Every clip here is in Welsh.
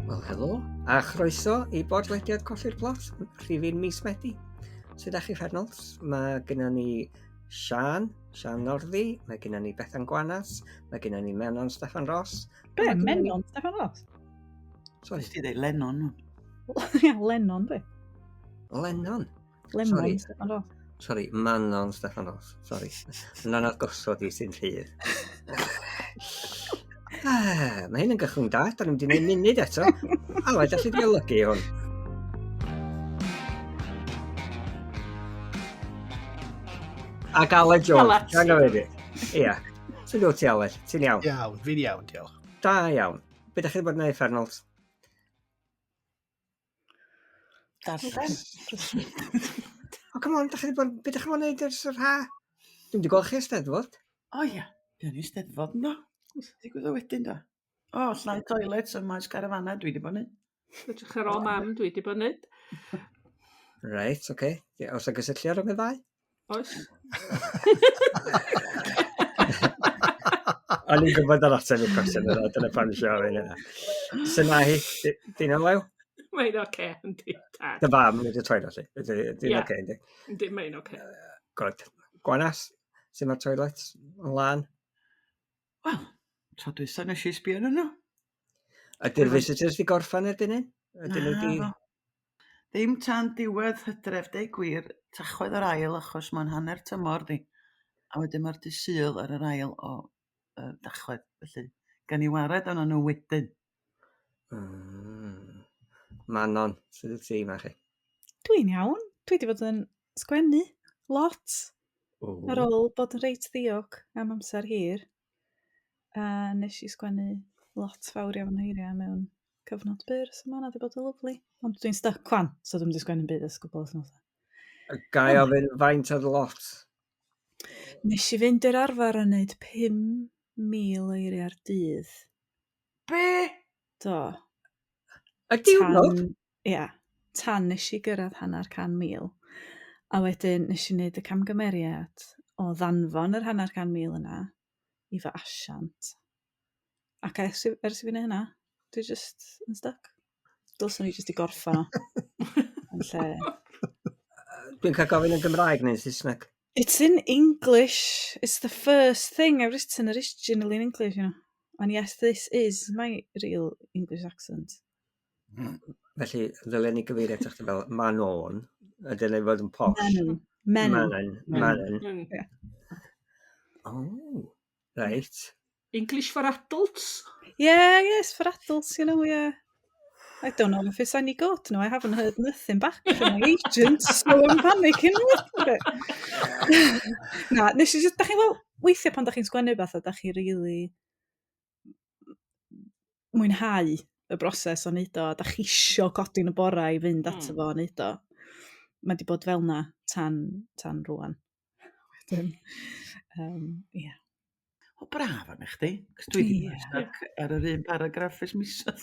Wel, helo, a chroeso i bodlediad Colli'r Plot, rhifin mis Medi. Sut a'ch chi Fernolds? Mae gennym ni Sian Norddi, mae gennym ni Bethan Gwanas, mae gennym ni Menon Steffan Ross. Be, Menon Steffan Ross? Sorry. Ti dweud Lennon. Ia, Lennon, be? Lennon. Lemon Steffan Ross. Sorry, Manon Steffan Ross. Sorry. Yna'n agosod i sy'n rhydd. Mae hyn yn gychwyn da, da ni'n mynd i wneud munud eto. Aled, allu di olygu hwn. Ac Aled Jones, gan o wedi. Ia. Sy'n dod ti Aled? Ti'n iawn? Iawn, fi'n iawn, diolch. Da iawn. Be da chi wedi bod yn gwneud, Fernolds? Darllen. O, come on, be da chi wedi bod yn gwneud ers yr ha? Dwi'n wedi gweld chi Eisteddfod. O ia, dwi'n i Steddfod, no. Digwydd o wedyn, da. O, llai toilets yn maes Garafana, dwi wedi bod yn. Fedrwch ar ôl mam, dwi wedi bod yn neud. Reit, oce. Os a gysylltu ar y ddau? Oes. O'n i'n gwybod yr ateb i'r cwestiwn yna, dyna pan eisiau ofyn yna. Sy'n na hi, di'n olew? Mae'n oce, yndi. Dy fam, nid y toilet li. Di'n oce, yndi? Yndi, mae'n oce. Good. Gwanas, sy'n mae'r toilet yn lan? Wel, tro dwi'n nes i sbio nhw. Ydy'r visitors di gorffan erbyn hyn? Na, ddim tan diwedd Hydref, deu gwir, tachwedd yr ail achos mae'n hanner tymor di. A wedyn mae'r dysil ar yr ail o dachwedd. Felly, gan i wared o'n nhw wedyn. Manon, sydd y ti yma chi? Dwi'n iawn. Dwi wedi bod yn sgwennu lot ar ôl bod yn reit ddiog am amser hir. A nes i sgwennu lot fawr iawn o heiriau mewn cyfnod byr, so mae hwnna wedi bod yn lyflu. Ond dwi'n stuck cwan, so dwi'n sgwennu'n byd ys gwbl os nhw. Gai ofyn faint o'r lot? Nes i fynd i'r arfer yn neud 5,000 eiriau'r dydd. Be? Do. Y diwrnod? Ia. Tan nes i gyrraedd 100,000. A wedyn nes i wneud y camgymeriad o ddanfon yr 100,000 yna i fy asiant. Ac ers i fi wneud hynna, dwi just yn stuck. Dylswn i just i gorffan o. Yn lle... Dwi'n cael gofyn yn Gymraeg neu'n Saesneg? It's in English. It's the first thing I've written originally in English, you know. And yes, this is my real English accent. Felly, ddylen ni gyfeirio eto chdi fel Manon, ydyn ni fod yn posh. Manon. Oh, right. English for adults? Yeah, yes, for adults, you know, yeah. I don't know if it's any good. No, I haven't heard nothing back from my agent, so I'm panicking a little bit. Na, nes i just, da chi, wel, weithiau pan da chi'n sgwennu beth, da chi really mwynhau y broses o neud o, da chi isio codi'n y bora i fynd ato fo o neud o. Mae di bod fel na tan rwan. Yeah. O braf arna chdi, cos dwi wedi stuck ar yr un paragraff ys misoedd.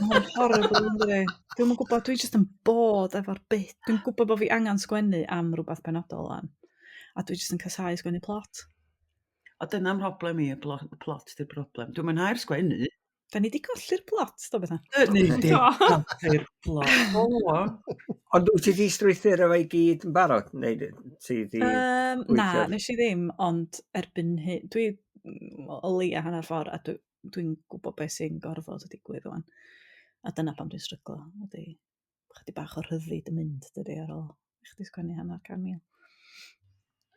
Mae'n horrible, ynddi. Dwi'n gwybod, dwi jyst yn bod efo'r bit. Dwi'n gwybod bod fi angen sgwennu am rhywbeth benodol lan. A dwi jyst yn casau sgwennu plot. O dyna'n problem i, y plot di'r problem. Dwi'n mwynhau'r sgwennu. Da ni di colli'r plot, do beth. Ni di colli'r plot. Ond wyt ti di strwythyr efo i gyd yn barod? Neu ti di... Na, nes i ddim, ond erbyn hyn, dwi o leia hanner ffordd, a dwi'n gwybod beth sy'n gorfod o digwydd o'n. A dyna pan dwi'n stryglo. Ydy, chdi bach o rhyddid yn mynd, dydy, ar ôl i chdi sgwennu 100,000.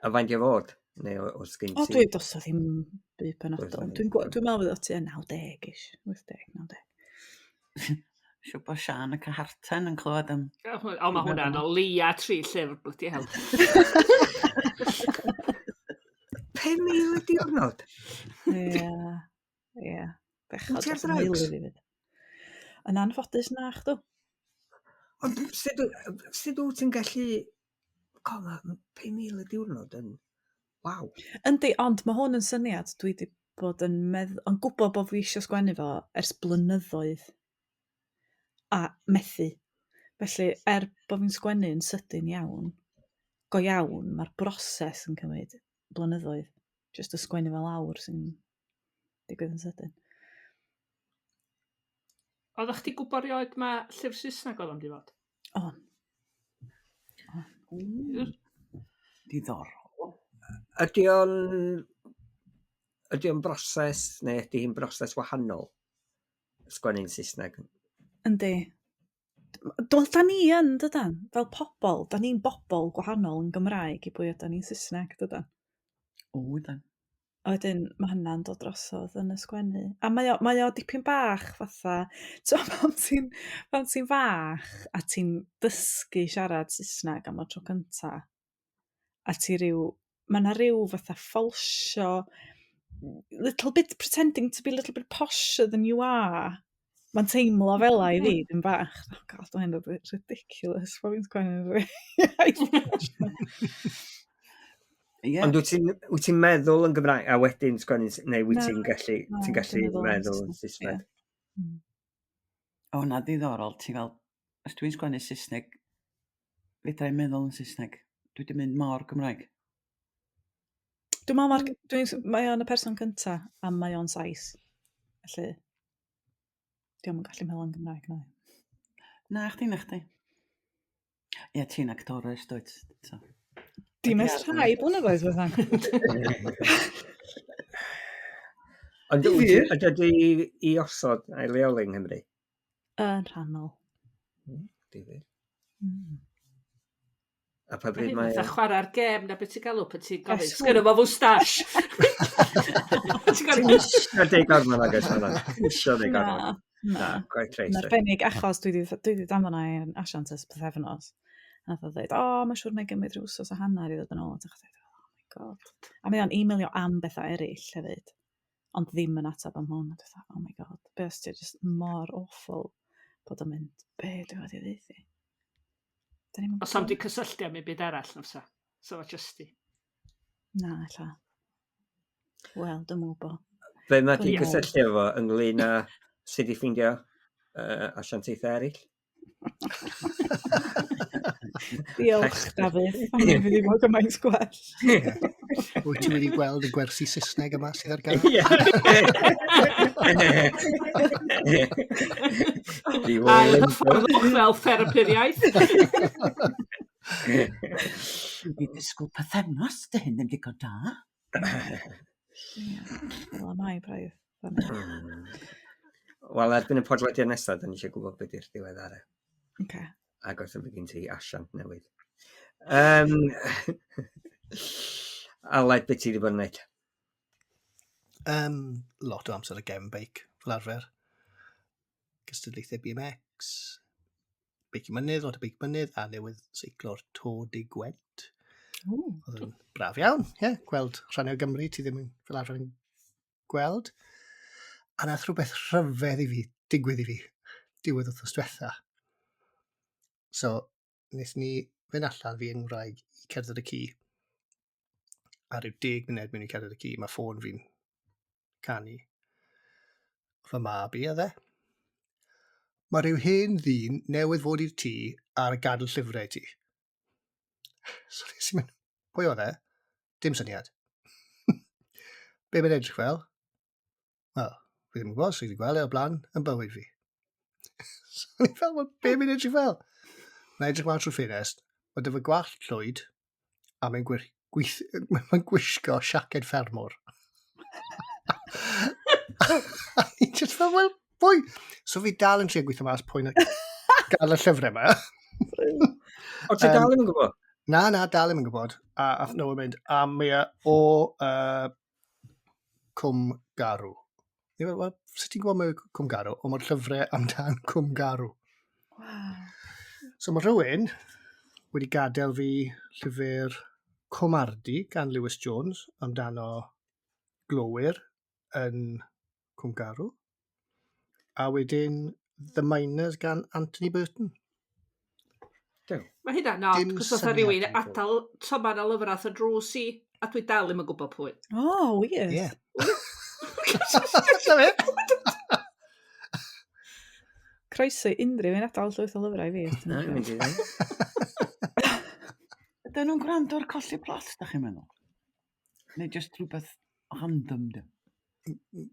A faint i fod? Neu oes gen ti? O, dwi dos o ddim byd penodol. Dwi'n meddwl bod o ti 90-ish. 80-90. Siw bod Sian y Caharten yn clywed am... O, mae hwnna'n o leia 3 llyfr, bloody hell. 5,000 y diwrnod? Ie. Bechod dros y mil i fi fyd. Yn anffodus na, chdw. Ond sut wyt ti'n gallu... Mae 5,000 y diwrnod yn... Waw. Yndi, ond mae hwn yn syniad dwi wedi bod yn gwybod bod fi eisiau sgwennu fo ers blynyddoedd a methu. Felly, bod fi'n sgwennu yn sydyn iawn, go iawn, mae'r broses yn cymryd blynyddoedd. Just y sgwennu fel awr sy'n digwydd yn sydyn. Oeddech chi gwybod rioed mae llyfr Saesneg oedd am di fod? O, Diddorol. Ydy o'n broses, neu ydy hi'n broses wahanol? Sgwennu'n Saesneg. yndi. Wel, da ni yn, dydan? Fel pobl, da ni'n bobl gwahanol yn Gymraeg i bwy yda ni'n Saesneg, dydan? O, dan. A wedyn mae hynna'n dod drosodd yn y sgwennu. A mae o dipyn bach fatha, pan ti'n fach a ti'n dysgu siarad Saesneg am y tro cynta, a mae yna ryw fatha falsio, little bit pretending to be a little bit posher than you are. Mae'n teimlo fel i fi, dwi'n bach. Oh god, mae'n ridiculous. Fa fi'n sgwennu Ie. Ond wyt ti'n meddwl yn Gymraeg a wedyn sgwennu, neu wyt ti'n gallu meddwl yn Saesneg? O, na ddiddorol. Ti'n fel, os dwi'n sgwennu Saesneg, fedra i'n meddwl yn Saesneg. Dwi wedi mynd mor Gymraeg. Mae o'n y person cynta, a mae o'n Sais. Felly, diolch yn gallu meddwl yn Gymraeg, na. Na, chdi. Ie, ti'n actores, dweud. Dim ys rhai blynyddoedd fyddan. Ond ydy i osod a'i leoli yng Nghymru? Yn rhannol. Difyr. A pa Mae bryd hyn mae... fatha chwarae'r gem na beth ti'n galw pan ti'n gofyn. Sgynnu fo fwstash. Isio deg gormod agos hwnna. Isio deg gormod. Na, quite trace. Yn arbennig achos dwi wedi danfon na'n asiant ys bythefnos. A nath o dweud, mae'n siŵr na i gymryd rhyw wsos a hanner i ddod yn ôl. A dweud, oh my god. A mae o'n e-mailio am bethau eraill hefyd. Ond ddim yn atab am hwn. A dweud, oh my god. Be os ti just mor awful bod o'n mynd, be dwi wedi ddeithi. Os am di cysylltu am ei byd arall na sa. So fo just i. Na, ella. Wel, dwi'n mwbo. Be mae di cysylltu efo ynglyn â sut i ffeindio asiantaethau eraill? Diolch, Dafydd. Mae'n fydd i fod gymaint gwell. Wyt ti wedi gweld y gwersi Saesneg yma sydd ar gael? Ail hyfforddwch fel therapy'r iaith. Dwi'n disgwyl pethefnos, dy hyn ddim digon da. Wel, mae braidd. Wel, erbyn y podlediad nesaf, da ni eisiau gwybod beth yw'r diweddara. Okay. Ac os ydych chi asiant newydd. Aled, beth ti wedi bod yn gwneud? Lot o amser y gem beic, fel arfer. Gystadlaethau BMX, beic i mynydd, lot o beic mynydd, a newydd seiclo'r Tôr di Gwent. Oedd yn braf iawn, gweld rhannau o Gymru, ti ddim fel arfer yn gweld. A nath rhywbeth rhyfedd i fi, digwydd i fi, diwedd wrthos diwetha. So, nes ni fynd allan fi yng Ngwraig i cerdded y ci. A rhyw 10 munud mewn i cerdded y ci, mae ffôn fi'n canu. Fy mab i, oedd e. Mae rhyw hen ddyn newydd fod i'r tŷ ar y gadw llyfrau ti. So nes i'n mynd, pwy oedd e? Dim syniad. Be mae'n edrych fel? Wel, fi ddim yn gwybod, so i wedi gweld e o blaen yn bywyd fi. So ni'n fel, be mae'n edrych fel? Mae'n edrych fel trwy ffenest, mae dy fy gwallt Llwyd, a mae'n gwisgo siaced ffermwr. A ni'n just fel, wel, pwy? So fi dal yn trio gweithio mas pwy'n gael y llyfrau yma. O, ti dal yn gwybod? Na, dal yn gwybod. A ath nhw yn mynd, a mae o Cwm Garw. Wel, sut ti'n gwybod mae Cwm Garw? O, mae'r llyfrau amdan Cwm Garw. Wow. So mae rhywun wedi gadael fi llyfr Comardi gan Lewis Jones amdano glowyr yn Cwm Garw. A wedyn The Miners gan Anthony Burton. Mae hynna'n nod, cos oedd rhywun adal toman o lyfrath y drws i, a dwi dal ddim yn gwybod pwy. Oh, weird. Ie. Croeso unrhyw un adal llwyth o lyfrau fi. Na, yn mynd i ddweud. Ydyn nhw'n gwrando ar colli plas, da chi'n meddwl? Neu just rhywbeth random, dim?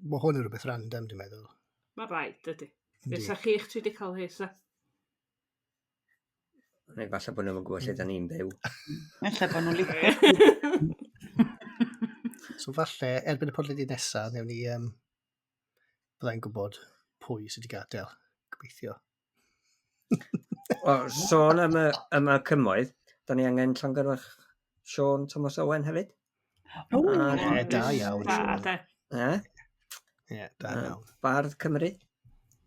Mae hwn yn rhywbeth random, dwi'n meddwl. Mae rhaid, ydy. Beth sa chi'ch ti wedi cael hesa? Neu falle bod nhw'n gwybod lle da ni'n byw. Ella bod nhw'n licio. So falle, erbyn y podlediad nesaf, newn ni byddai'n gwybod pwy sydd wedi gadael. Gobeithio. O, sôn am y cymoedd, da ni angen llongyfarch Siôn Thomas Owen hefyd. Da iawn, Da, Siôn. da. Da iawn. Bardd Cymru,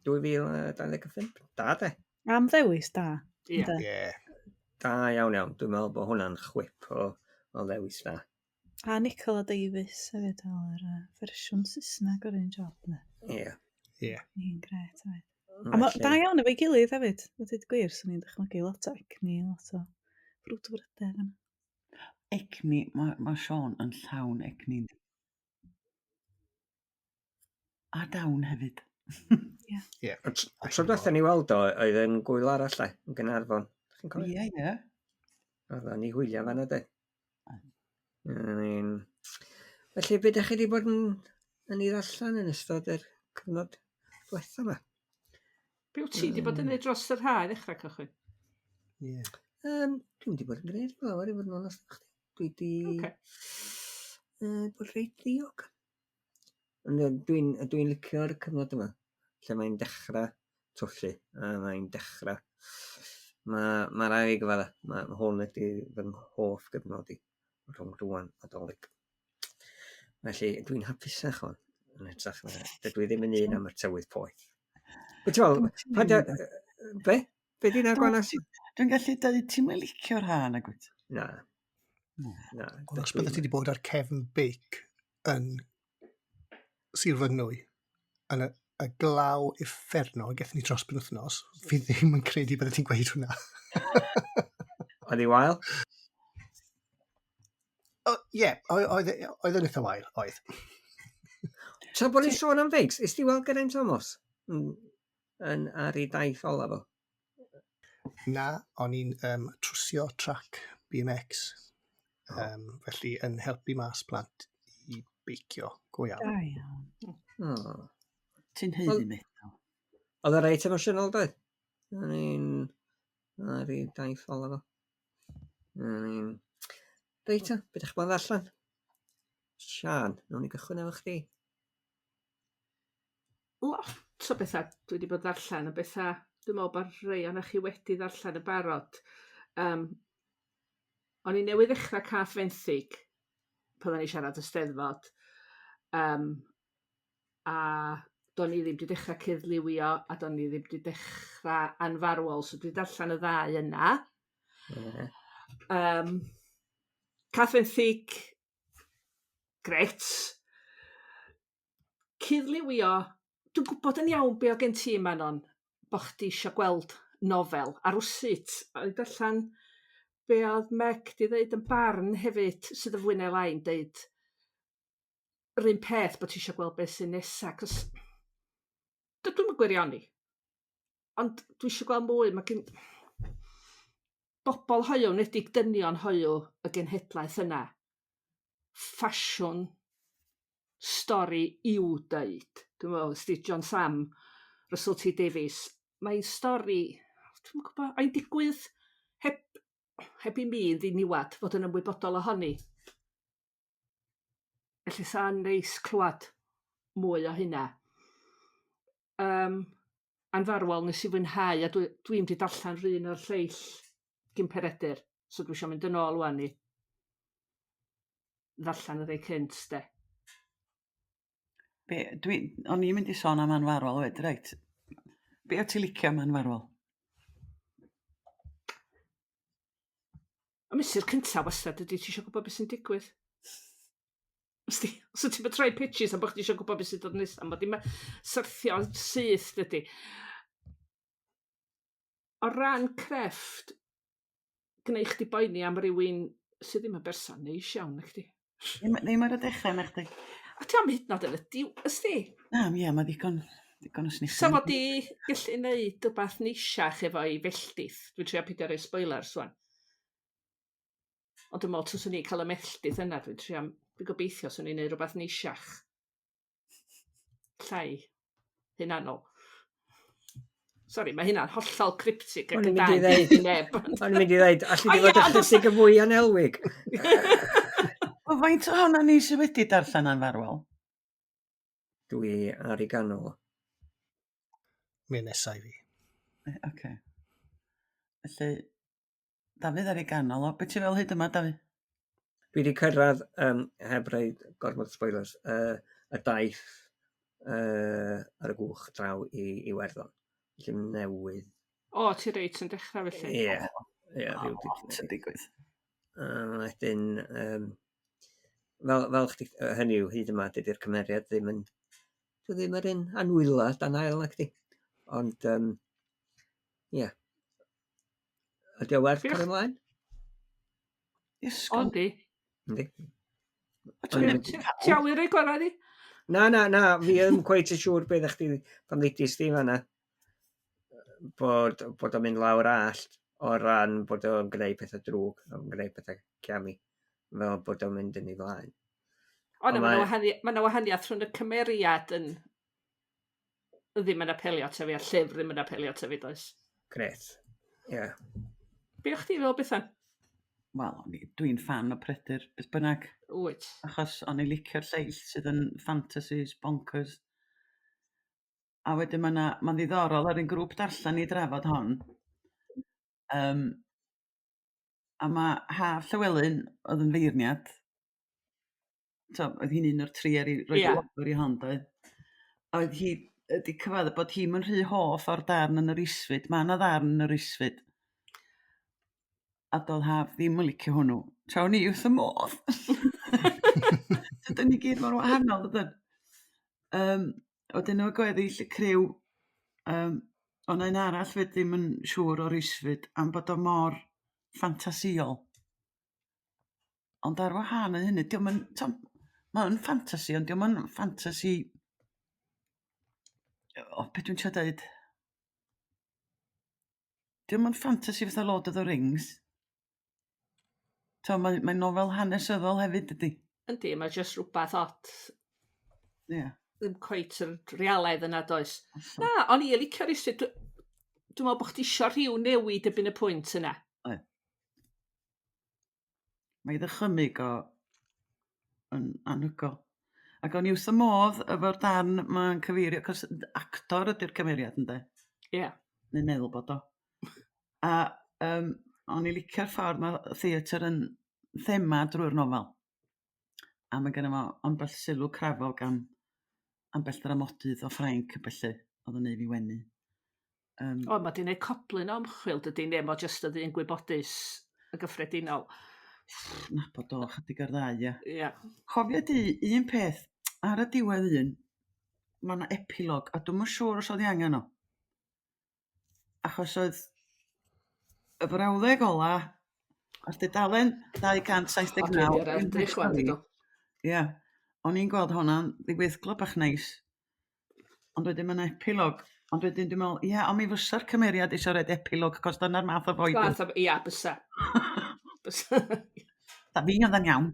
2025. Da, de. Am ddewis da. Ie. ynde? Da iawn. Dwi'n meddwl bod hwnna'n chwip o ddewis da. A Nicola Davies hefyd o'r fersiwn Saesneg o'r un job. Ie. Un gret hefyd. A mae da iawn efo'i gilydd hefyd. Mae dweud gwir, so ni'n dychmygu lot o egni, lot o brwdfrydedd yna. Egni, mae Siôn yn llawn egni. A dawn hefyd. Ie. Y tro diwethaf ni weld o, oedd yn gwyl arall le, yn Gynarfon. Chi'n cofio? Ie. Oedd o'n i hwylio fan o de. Felly, beth ydych chi wedi bod yn ei ddarllen yn ystod yr cyfnod diwethaf yma? Be wyt ti wedi bod yn neud dros yr haf ddechrau cychwyn? Ie. Dwi'n wedi bod yn gwneud fawr i fod yn onest o'ch chi. Dwi wedi bod reit ddiog. Dwi'n licio'r cyfnod yma, lle mae'n dechrau twllu, a mae'n dechrau. Mae rai i gyfadda, mae hwn ydy fy nghoff gyfnod i rhwng rwan a dolyg. Felly, dwi'n hapus eich hwn, yn edrych yna. Dydw i ddim yn un am y tywydd poeth. Be? Be di'n agwanas? Dwi'n gallu dweud ti'n mynd licio'r hân ag wyt? Na. Ond os byddai ti wedi bod ar cefn beic yn Sir Fynwy, yn y glaw uffernol gethon ni dros penwythnos, fi ddim yn credu byddai ti'n gweud hwnna. Oedd i wael? Ie, oedd yn eitha wael, oedd. Tra bod ni'n sôn am feics, ys ti weld Geraint Thomas ar ei daith olaf o? Na, o'n i'n trwsio trac BMX, felly yn helpu mas plant i beicio go iawn. Da iawn. Ti'n heiddi meddwl. Oedd y reit emosiynol doedd? Ar ei daith olaf o. Reit o, beth eich bod allan? Sian, nawn ni gychwyn efo chdi. Lot o bethau dwi wedi bod ddarllen, y bethau, dwi'n meddwl bod rhai o'na chi wedi ddarllen y barod. O'n i newydd ddechrau cath fenthyg, pan o'n i siarad y steddfod, a do'n i ddim wedi dechrau cyddliwio, a do'n i ddim wedi dechrau anfarwol, so dwi darllen y ddau yna. Cath fenthyg, gret. Cyddliwio, dwi'n gwybod yn iawn be o gen ti Manon, bo chdi eisiau gweld nofel ar wsut. A i darllen be oedd Meg di ddeud yn barn hefyd, sydd y fwy neu lai'n deud yr un peth bod ti eisiau gweld beth sy'n nesaf. Cos dwi'n yn gwirioni. Ond dwi eisiau gweld mwy. Mae gen bobl hoiw, nedig dynion hoiw y genhedlaeth yna. Ffasiwn stori i'w dweud. Dwi'n meddwl, Steve John Sam, Russell T Davies. Mae'n stori, dwi'n gwybod, a'i'n digwydd heb i mi yn ddiniwad fod yn ymwybodol ohoni. Felly sa'n neis clywed mwy o hynna. Anfarwol nes i fwynhau, a dwi'n wedi darllen rhan o'r lleill gyn Peredur, so dwi eisiau mynd yn ôl wan i ddarllen y rei cynt, de. O'n i'n mynd i sôn am anfarwol wedi, reit. Be o ti licio am anfarwol? A mesur cyntaf wastad ydy ti eisiau gwybod beth sy'n digwydd. Os ti'n mynd troi pitches am bod ti eisiau gwybod beth sy'n dod nesaf, mod i'n syrthio syth dydy. O ran crefft, gwneud chdi boeni am rywun sydd ddim yn berson neis iawn, na chdi. Ddim ar y dechrau, na chdi. A ti am hyd nod yn y diw, ysdi? Na, ie, mae ddigon o sniff. So fod i gallu gwneud rhywbeth neisiach efo i felltith. Dwi'n trio pidio rhoi spoilers, swan. Ond dwi'n meddwl, tws o'n i'n cael y melltith yna, dwi'n gobeithio swn i'n gwneud rhywbeth neisiach. Llai, hynanol. Sori, mae hynna'n hollol cryptic O'n ac i'n yn mynd i da ddeud. i neb. O'n i'n mynd i ddeud, allu O, di fod ie, ychydig y fwy anelwig. O faint ohono ni sydd wedi darllen yn farwol? Dwi ar ei ganol. Mi'n nesau fi. Oce. Felly, Dafydd ar ei ganol o. Beth ti fel hyd yma, Dafydd? Dwi wedi cyrraedd, heb reid gormod spoilers, y daith ar y gwch draw i Iwerddon. Felly newydd. O, ti reit yn dechrau felly. Ie. Ie, O, lot yn digwydd. Wedyn, fel chdi, hynny yw, hyd yma, dydy'r cymeriad ddim yn yr un anwyla dan ail ac di. Ond, ie. Ydy o werth cael ymlaen? Ysgol. Ondi. Yndi. Ti awyr ei gorau di? Na, fi yn cweith yn siŵr beth chdi pan ddidys di fanna. Bod o'n mynd lawr allt o ran bod o'n gwneud pethau drwg, o'n gwneud pethau ciami, fel bod o'n mynd yn ei flaen. O, na, mae wahaniaeth rhwng y cymeriad yn ddim yn apelio ta fi, a llyfr ddim yn apelio ta fi, does? Gret, ie. Be o'ch ti fel Bethan? Wel, dwi'n fan o Prydyr, beth bynnag. Wyt. Achos o'n i licio'r lleill sydd yn fantasies, bonkers. A wedyn mae'n ddiddorol ar un grŵp darllen i drafod hon. A mae Haf Llywelyn oedd yn feirniad. Oedd hi'n un o'r tri ar ei roi gwobr i hon, doedd. A oedd hi wedi cyfadda bod hi'n mynd rhy hoff o'r darn yn yr isfyd. Mae yna darn yn yr isfyd. A doedd Haf ddim yn licio hwnnw. Traw ni wrth y modd. Dydyn ni gyd mor wahanol, dydyn. Oedden nhw gweddill y criw, ond ein arall fe ddim yn siŵr o'r isfyd am bod o mor ffantasiol. Ond ar wahân yn hynny, mae'n ffantasi, ond diolch yn ffantasi... beth dwi'n siarad dweud? Diolch yn ffantasi fatha Lord of the Rings. Mae'n nofel hanesyddol hefyd, ydy. Yndi, mae jyst rhywbeth ot. Ie. Ddim cweit yr realaeth yna, does. Na, o'n i licio'r isfyd. Dwi'n meddwl bod chdi isio rhyw newid ebyn y pwynt yna. Mae ddychymig yn anhygol. Ac o'n i wrth y modd efo'r darn mae'n cyfeirio, cos actor ydy'r cymeriad, ynddo? Ie. Neu meddwl bod o. A o'n i licio'r ffordd mae theatr yn thema drwy'r nofel. A mae gen i ambell sylw crafog am ambell dramodydd o Ffrainc y bellu oedd yn ei fi wenu. Mae di wneud coblyn o ymchwil, dydy neu mo jyst y ddyn gwybodus y gyffredinol. Nabod o, chydig ar ddau, ia. Ie. Cofia di, un peth, ar y diwedd un, mae yna epilog, a dwi'n siŵr os oedd i angen o. Achos oedd y frawddeg ola, os dudalen 279. Ie. O'n i'n gweld hwnna'n ddigwyddglo bach neis. Ond wedyn mae'n epilog. Ond wedyn dwi'n meddwl, ond mi fysa'r cymeriad eisiau rhaid epilog, cos dyna'r math o foed. Ia, bysa. Da fi oedd yn iawn.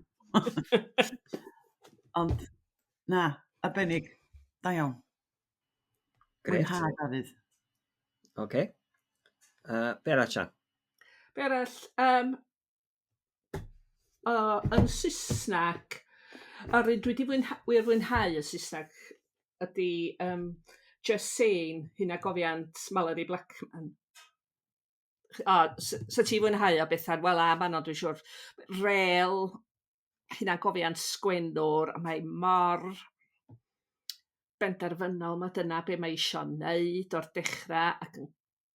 Ond, na, arbennig, da iawn. Gret. Mwynhau, Dafydd. Oce. Be arall, Sian? Be arall, yn Saesneg, dwi wedi fwynhau y Saesneg ydy Just Saying, hynna Cofiant, Mallory Blackman. So ti fwynhau o Bethan? Wel, man o dwi'n siwr. Rel, hynna Cofiant Sgwennwr, a mae mor benderfynol, mae dyna be mae eisiau wneud o'r dechrau ac yn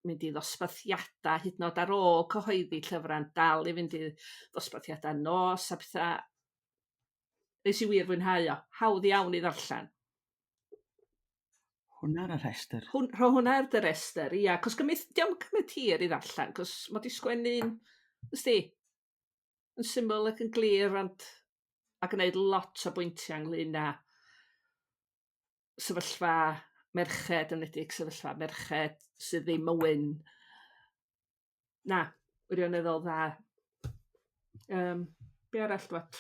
mynd i ddosbarthiadau hyd yn oed ar ôl cyhoeddi llyfrau'n dal i fynd i ddosbarthiadau nos a pethau. Nes i wir fwynhau o. Hawdd iawn i ddarllen. Hwna ar y restr. Hwna ar y restr, ia. Cos diolch cymryd hir i ddarllen, cos mod i sgwennu'n, ysdi, yn syml ac yn glir, a gwneud lot o bwyntiau ynglyn â sefyllfa merched, yn edrych sefyllfa merched sydd ddim yn wyn. Na, wirioneddol dda. Be arall dwat?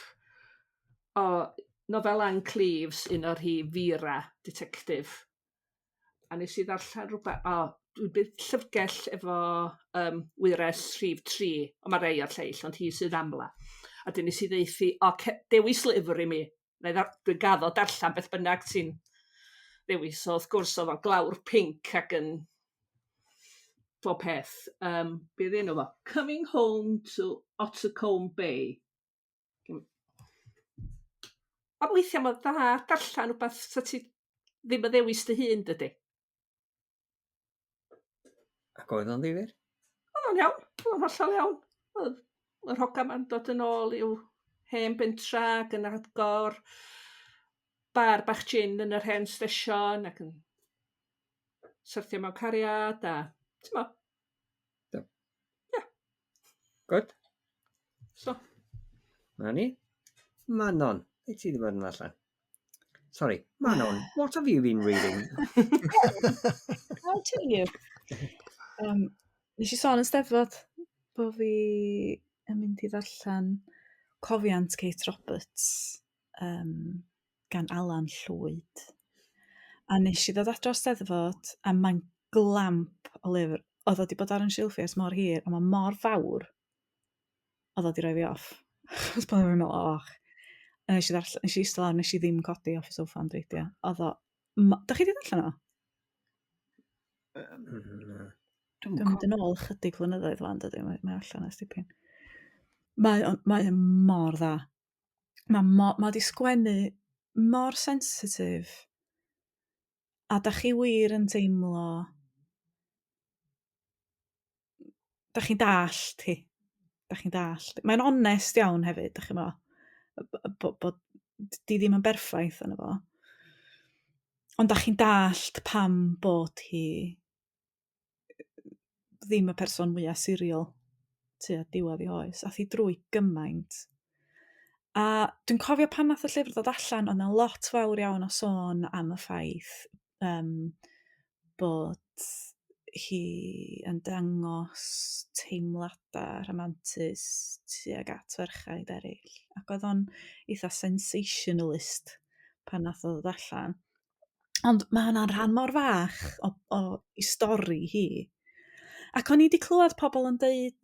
Nofel Ann Cleeves, un o'r hi Vera, detective. A nes i ddarllen rhywbeth, Dwi'n bydd llyfrgell efo wyres rhif 3, ond mae rei o'r lleill, ond hi sydd amla. A dyn nes i ddeithi, dewis lyfr i mi. Dwi'n gaddo darllen beth bynnag ti'n dewis. So wrth gwrs oedd o'n glawr pinc ac yn bob peth. Bydd enw fo. Coming Home to Ottercombe Bay. A weithiau mae dda darllen rhywbeth sa ti ddim yn ddewis dy hun, dydy. Ac oedd o'n ddifur? Oedd o'n iawn, oedd o'n hollol iawn. Oedd yr hogan ma'n dod yn ôl i'w hen bentra ac yn agor bar bach gin yn yr hen stesion ac yn syrthio mewn cariad a ti'n mo? Good. So. Na ni. Manon. Be ti ddim yn allan? Sorry, Manon, what have you been reading? I'll tell you. Nes i sôn yn Steddfod bod fi yn mynd i ddarllen Cofiant Kate Roberts gan Alan Llwyd. A nes i ddod adro Steddfod a mae'n glamp o lyfr. Oedd o wedi bod ar yn silffi ers mor hir a mae mor fawr oedd o wedi rhoi fi off. Os bod fi'n meddwl, A nes i eistedd lawr, nes i ddim codi off y soffa am dreidio. Oedd o... Da chi wedi darllen o? Dwi'n mynd yn ôl chydig flynyddoedd fan dydy, mae allan ys thipyn. Mae mor dda. Mae di sgwennu mor sensitif a da chi wir yn teimlo... Da chi'n dallt hi. Da chi'n dallt. Mae'n onest iawn hefyd, da chi'n mo. Bod di ddim yn berffaith yna fo. Ond da chi'n dallt pam bod hi ddim y person mwyaf siriol tua diwedd i oes. A thi drwy gymaint. A dwi'n cofio pan nath y llyfr ddod allan, ond yna lot fawr iawn o sôn am y ffaith bod hi yn dangos teimladau rhamantus tuag at ferchaid eraill. Ac oedd o'n eitha sensationalist pan nath o ddod allan. Ond mae hwnna'n rhan mor fach o i stori hi. Ac o'n i wedi clywed pobl yn deud,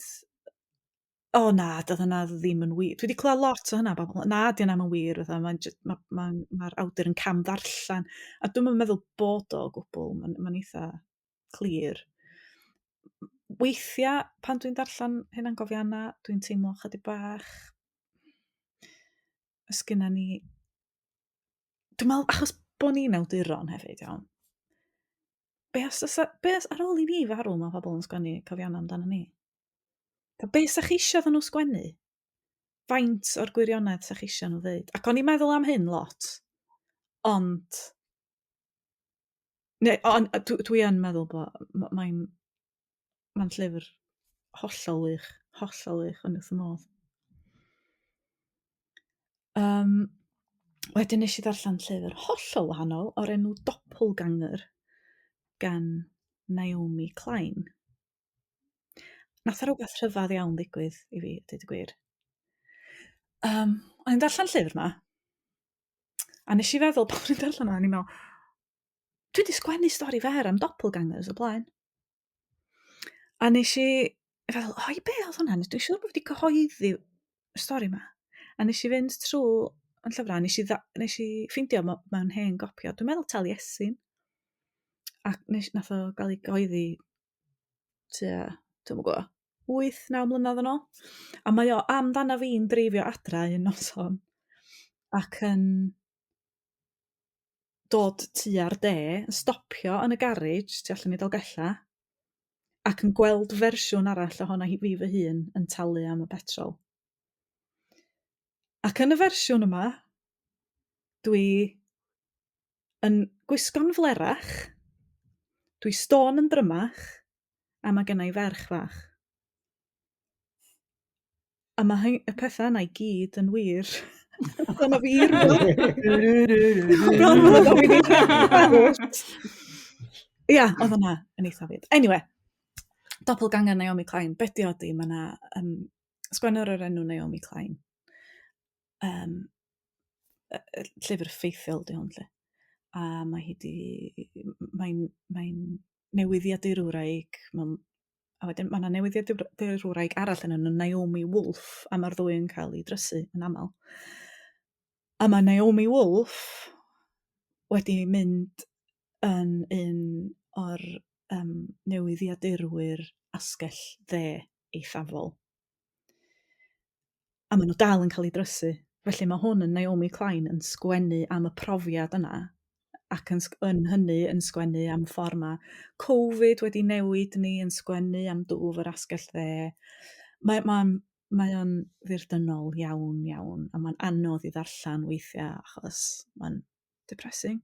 na, doedd hynna ddim yn wir. Dwi wedi clywed lot o hynna, pobl, na, di hynna yn wir. Mae'r awdur yn cam ddarllen. A dwi'n meddwl bod o gwbl, mae'n eitha clir. Weithiau, pan dwi'n darllen hynna'n gofianna, dwi'n teimlo chydig bach. Ysgynna ni... Dwi'n meddwl, achos bod ni'n awduron hefyd, iawn. Be os ar ôl i ni farw mae pobl yn sgwennu cofianna amdano ni? Be sa'ch eisiau ddyn nhw sgwennu? Faint o'r gwirionedd sa'ch eisiau nhw ddeud? Ac o'n i'n meddwl am hyn lot. Ond... Dwi yn meddwl bod mae'n llyfr hollol wych yn wrth y modd. Wedyn nes i ddarllen llyfr hollol wahanol o'r enw Doppelganger gan Naomi Klein. Nath o rywbeth rhyfedd iawn ddigwydd i fi, dweud y gwir. O'n i'n darllen llyfr yma, a nes i feddwl pan o'n i'n darllen yma, o'n i'n meddwl, dwi wedi sgwennu stori fer am doppelgangers o blaen. A nes i feddwl, i be oedd hwnna? Dwi'n siŵr bod fi wedi cyhoeddi y stori yma. A nes i fynd trwy yn llyfrau, nes i ffindio mewn hen gopio. Dwi'n meddwl Taliesin. A nath o gael ei gyhoeddi dwi'n gwybod, 8-9 mlynedd yn ôl. A mae o amdana fi'n dreifio adra un noson. Ac yn dod tua'r de, yn stopio yn y garej tu allan i Dolgella, ac yn gweld fersiwn arall ohona fi fy hun yn talu am y petrol. Ac yn y fersiwn yma, dwi yn gwisgo'n flerach, dwi stôn yn drymach, a mae gennai ferch fach. A mae y pethau yna i gyd yn wir. Dyna fi Ia, oedd hwnna yn eitha fyd. Anyway, Doppelganger Naomi Klein. Be di odi? Mae yna sgwennwr o'r enw Naomi Klein. Llyfr ffeithiol di hwn lle. A mae'n newyddiadurwraig. A wedyn mae yna newyddiadurwraig arall yn yno, Naomi Wolf, a mae'r ddwy yn cael ei drysu yn aml. A mae Naomi Wolf wedi mynd yn un o'r newyddiadurwyr asgell dde eithafol. A maen nhw dal yn cael ei drysu. Felly mae hwn yn Naomi Klein yn sgwennu am y profiad yna, ac yn hynny yn sgwennu am ffordd mae Covid wedi newid ni, yn sgwennu am dwf yr asgell dde. Mae o'n ddirdynol iawn, a mae'n anodd i ddarllen weithiau, achos mae'n depressing.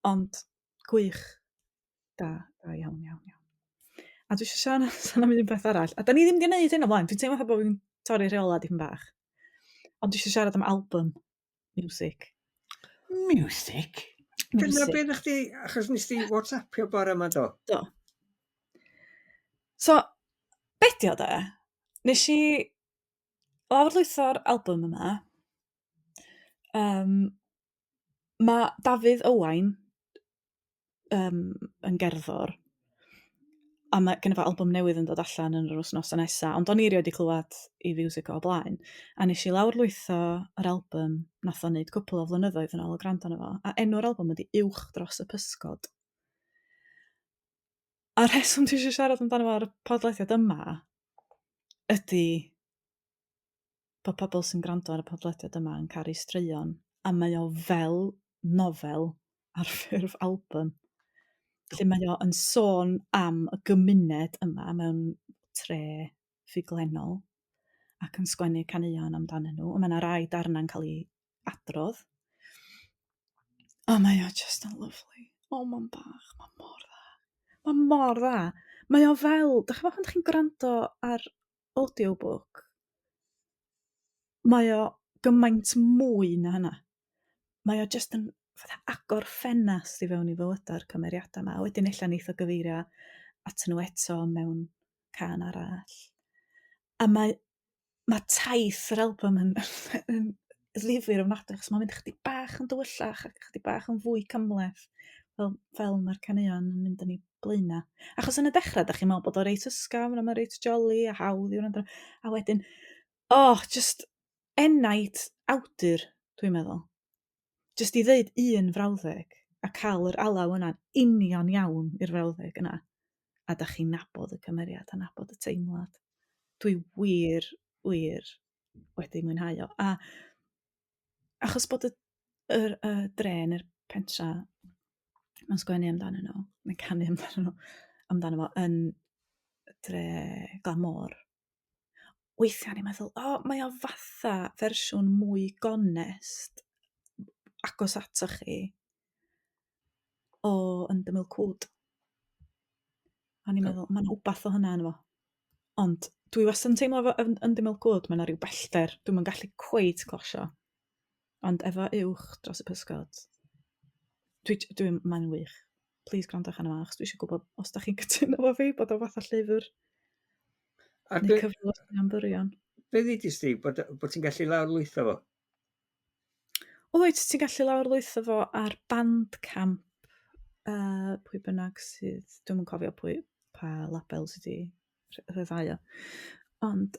Ond gwych. Da iawn. A dwi eisiau sôn am un beth arall. A da ni ddim wedi gwneud hyn o blaen. Dwi'n teimlo fatha bod fi'n torri rheola dipyn bach. Ond dwi eisiau siarad am album music. Music? Dyna beth ydych chi, achos nes ti WhatsAppio bore yma do? Do. So, bedio da, nes i lawrlwytho'r album yma. Mae Dafydd Owain yn gerddor, a mae gen fo album newydd yn dod allan yn yr wythnos nesaf, ond o'n i erioed wedi clywed i fiwsig o blaen, a nes i lawrlwytho yr album nath o'n neud cwpl o flynyddoedd yn ôl o grando arno fo, a enw'r album ydi Uwch dros y Pysgod. A rheswm dwi eisiau siarad amdano fo'r podlediad yma ydy bod pobl sy'n gwrando ar y podlediad yma yn caru straeon, a mae o fel nofel ar ffurf album. Lle mae o yn sôn am y gymuned yma mewn tre ffuglenol ac yn sgwennu caneuon amdanyn nhw. Mae yna rai darna'n cael ei adrodd. O, mae o just yn lyflu. O, mae'n bach. Mae'n mor dda. Mae'n mor dda. Mae o fel, dych chi'n pan chi'n gwrando ar audiobook, mae o gymaint mwy na hynna. Mae o just yn agor ffenast i fewn i fywyda'r cymeriadau yma. Wedyn ella neith o gyfeirio at nhw eto mewn can arall. A mae taith yr album yn ddifyr ofnadwy, achos mae'n mynd chydig bach yn dywyllach ac chydig bach yn fwy cymhleth, fel mae'r caneuon yn mynd yn ei blaenau. Achos yn y dechrau, da chi'n meddwl bod o reit ysgafn, a mae reit jolly a hawdd i wrando. A wedyn, just enaid awdur, dwi'n meddwl. Just i ddeud un frawddeg a cael yr alaw yna'n union iawn i'r frawddeg yna. A da chi'n nabod y cymeriad a nabod y teimlad. Dwi wir wedi mwynhau o. A achos bod y dre neu'r pentra mae'n sgwennu amdano nhw, mae'n canu amdano fo yn dre glamor. Weithiau ni'n meddwl, mae o fatha fersiwn mwy gonest agos atoch chi o yn Dymil Cwd. A ni'n meddwl, mae'n wbath o hynna yn fo. Ond dwi wastad yn teimlo fo yn Dymil Cwd, mae'n rhyw bellter. Dwi'n gallu cweit closio. Ond efo Uwch dros y Pysgod, mae'n wych. Please gwrandwch arno fo, achos dwi eisiau gwybod os da chi'n cytuno fo fi, bod o fatha llyfr neu cyfrolau am byrion. Be ddudis ti, bod ti'n gallu lawrlwytho fo? Wyt, ti'n gallu lawrlwytho fo ar Bandcamp, pwy bynnag sydd, dwi'n yn cofio pa label sydd wedi rhyddhau o. Ond,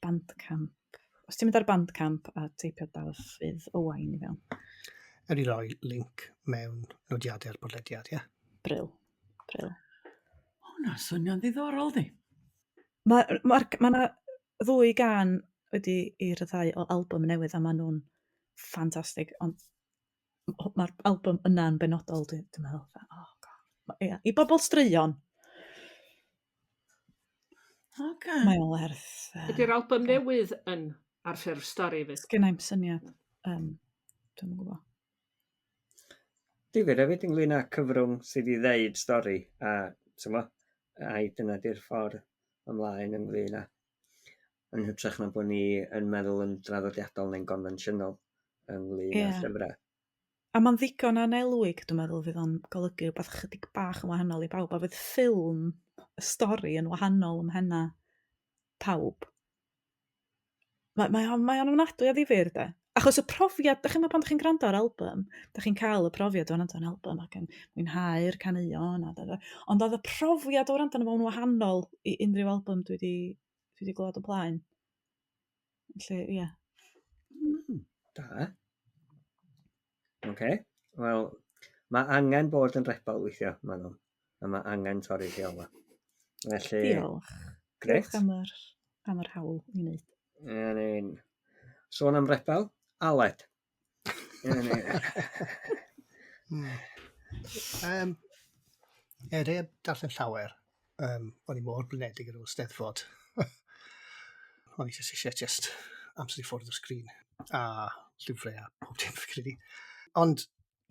Bandcamp. Os ti'n mynd ar Bandcamp a teipio Dafydd Owain i fewn. Ewn i roi link mewn nodiadau'r podlediad, ie? Bryl. Hwna swnio'n ddiddorol di. Mae ddwy gan wedi i ryddhau o album newydd, a maen nhw'n ffantastig, ond mae'r album yna'n benodol, dwi'n meddwl. I bobl straeon. Okay. Mae o'n werth. Ydy'r album newydd yn ar ffurf stori fydd? Gennai'm syniad. Dwi'n gwybod. Difyr, hefyd ynglyn â cyfrwng sydd i ddeud stori, a dyna di'r ffordd ymlaen ynglyn â yn hytrach na bod ni yn meddwl yn draddodiadol neu'n gonfensiynol ynglyn â llyfrau. A mae'n ddigon anelwig, dwi'n meddwl, fydd o'n golygu rhywbeth chydig bach yn wahanol i bawb, a fydd ffilm, y stori yn wahanol ym mhenna pawb. Mae o'n ofnadwy a ddifyr, de. Achos y profiad, da chi'n meddwl pan da chi'n gwrando ar album, da chi'n cael y profiad o wrando ar album ac yn mwynhau'r caneuon. Ond oedd y profiad o wrando fo'n wahanol i unrhyw album dwi wedi glywed o blaen. Felly, ie. Da. Wel, mae angen bod yn rebel weithio, maen nhw. A mae angen torri rheola. Felly, Diolch. Grêt. Diolch am yr hawl i wneud. Ni'n sôn am rebel, Aled. Dei darllen llawer. O'n i mor blinedig ar ôl Steddfod. O'n i eisiau just amser i ffwrdd o'r sgrin. A lyfrau a pob dim fy credu. Ond,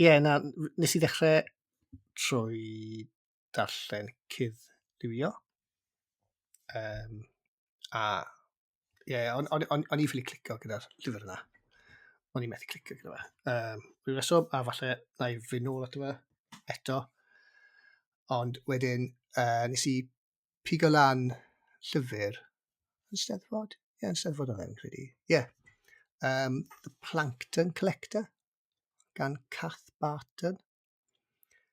nes i ddechrau trwy darllen cyfrolau. O'n i ffili clicio gyda'r lyfr yna. O'n i methu clicio gyda fe. Rwy'n reswm, a falle na i fynd nôl ato fe eto. Ond wedyn, nes i pigo lan llyfr yn Steddfod. Yn Steddfod o'n e'n credu. The Plankton Collector gan Cath Barton.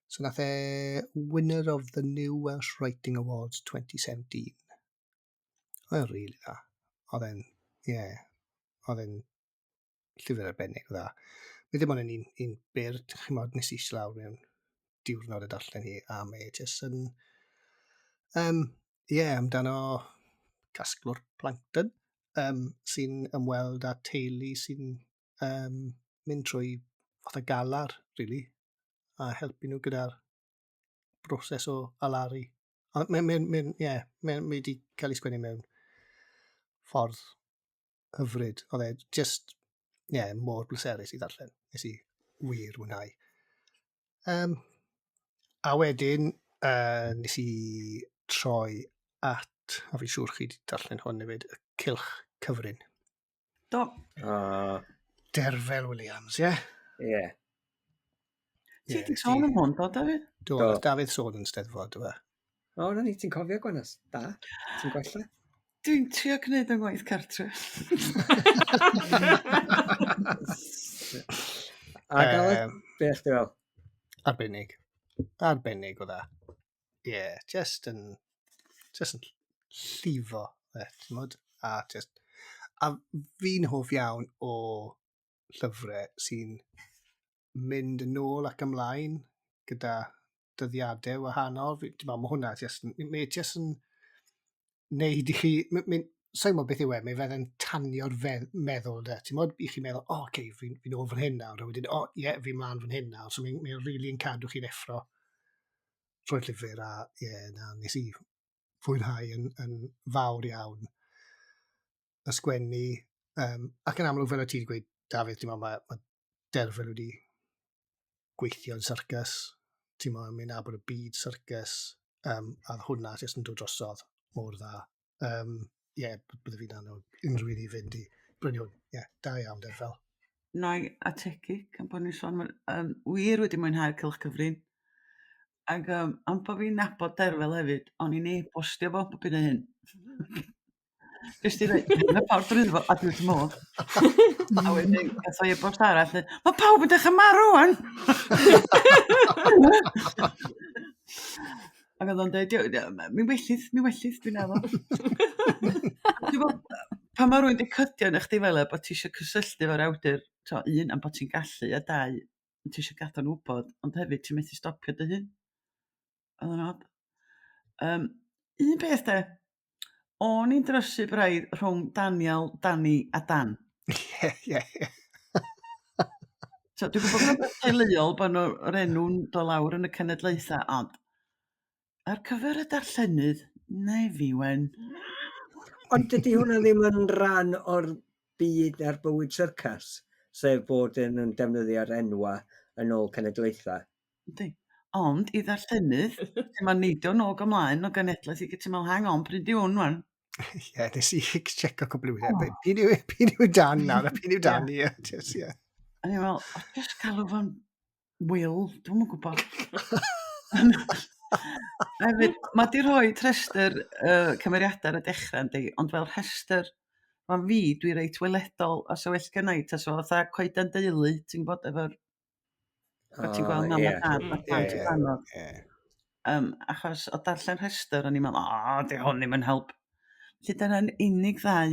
So nath e winner of the New Welsh Writing Awards 2017. Oedd e'n rili dda. Oedd e'n llyfr arbennig o dda. Mi ddim ond yn un byr, chymod, nes i lawr mewn diwrnod y darllen hi, a mae jyst yn, amdano casglwr plankton, sy'n ymweld â teulu sy'n mynd trwy fath o galar, really, a helpu nhw gyda'r broses o alaru. Mae wedi cael ei sgwennu mewn ffordd hyfryd. Oedd e just, mor bleserus i ddarllen. Nes i wir mwynhau. A wedyn, nes i troi at, a fi'n siŵr chi wedi darllen hwn hefyd, y Cylch Cyfrin. Do. Derfel Williams, ie? Ie. Ti wedi sôn am hwn, do, David? Do, David sôn yn Steddfod, do fe. O, na ni, ti'n cofio Gwenas? Da, ti'n gwella? Dwi'n trio gwneud yn gwaith cartre. A Galed, be eich di fel? Arbennig. Arbennig o dda. Just yn llifo, ti'n modd? A fi'n hoff iawn o llyfrau sy'n mynd yn ôl ac ymlaen gyda dyddiadau wahanol. Mae hwnna just yn neud i chi, sa'n mo beth yw e, mae fe'n tanio'r meddwl de. Ti'n modd i chi meddwl, fi'n ôl fan hyn nawr, a wedyn, fi'n mlaen fan hyn nawr. So mae'n rili yn cadw chi'n effro trwy'r llyfr, a nes i fwynhau yn fawr iawn y sgwennu. Ac yn amlwg fel o ti wedi gweud, Dafydd, mae Derfel wedi gweithio yn syrcus. Ti'n modd, mae'n abod y byd syrcus. A hwnna jyst yn dod drosodd mor dda. Bydde fi'n annog unrhyw un i fynd i brynu hwn. Da iawn, Derfel. Na i ategu, gan bod ni'n sôn, wir wedi mwynhau'r Cylch Cyfrin. Ac am bod fi'n nabod Derfel hefyd, o'n i'n e-bostio fo bob hyn a hyn. Jyst i ddweud, mae pawb drwyddo fo, a dwi'n modd. A wedyn, gath o e-bost arall, mae pawb yn dechrau marw wan! Ac oedd o'n dweud, mi wellydd, dwi'n meddwl. Pan mae rwy'n wedi cydio yn eich di fel bod ti eisiau cysylltu fo'r awdur, un, am bod ti'n gallu, a dau, ti eisiau gadw nhw wybod, ond hefyd ti'n methu stopio dy hun. Oedd yn od. Un beth de, o'n i'n drysu braidd rhwng Daniel, Dani a Dan. Ie. Dwi'n gwybod bod nhw'n dadleuol bod nhw'r enw'n do lawr yn y cenedlaethau, ond ar cyfer y darllenydd, neu fi wen. Ond dydy hwnna ddim yn rhan o'r byd ar bywyd syrcas, sef bod yn defnyddio'r enwa yn ôl cenedlaethau. Yndi. Ond i ddarllenydd, ti'n ma'n neidio nog ymlaen o genedlaeth i ti'n meddwl, hang on, pryd di hwn wan? Nes i checio cwbl o wythau. Pyn yw Dan nawr, a pyn yw Dan i. A ni'n meddwl, jyst galw fo'n Will, dwi'n mwyn gwybod. Hefyd, mae di rhoi restr cymeriadau ar y dechrau, ond fel restr Mae fi, dwi reit weledol, os o well gynnau, tas o fatha coeden deulu, ti'n gwybod, efo'r... O, ti'n gweld mam a dad, a plant y bennod. Achos o darllen restr, o'n i'n meddwl, di hwn ddim yn help. Felly dyna'n unig ddau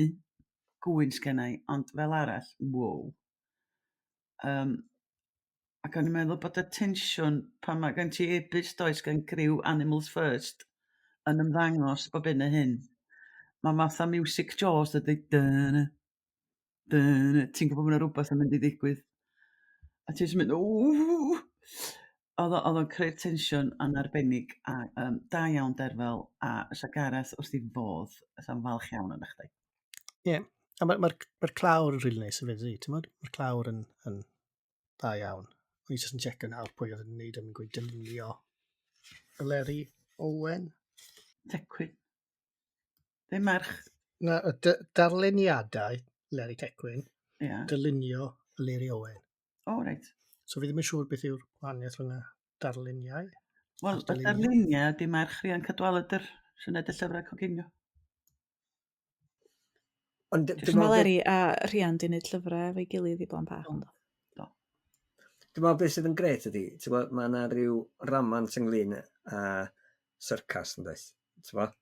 gwyn sgennau, ond fel arall, wow. Ac o'n i'n meddwl bod y tensiwn pan mae gen ti e-byst oes gen criw Animals First yn ymddangos bob hyn a hyn. Mae matha music jaws dydy, dyna, ti'n gwybod bod yna rhywbeth yn mynd i ddigwydd. A ti'n just mynd, www. Oedd o'n creu'r tensiwn yn arbennig a da iawn Derfel a Gareth wrth i fodd, yn falch iawn yn eich di. Ie, a mae'r clawr yn rili neis o fyd, ti'n modd? Mae'r clawr yn da iawn. O'n i jyst yn checio nawr pwy oedd yn neud am yn gweud dylunio Eiriau Owen. Tecwyn. Ddim merch. Na, y darluniadau Leri Tecwyn, Yeah. dylunio Eiriau Owen. O, reit. So fi ddim yn siŵr beth yw'r gwahaniaeth rhwng y darluniau. Wel, y darluniau di merch Rhian Cadwaladr sy'n neud y llyfrau coginio. Mae Leri a Rhian di wneud llyfrau efo'i gilydd i blan bach. Dwi'n meddwl beth sydd yn gret ydy, mae yna rhyw ramant ynglyn â syrcas yn dweud.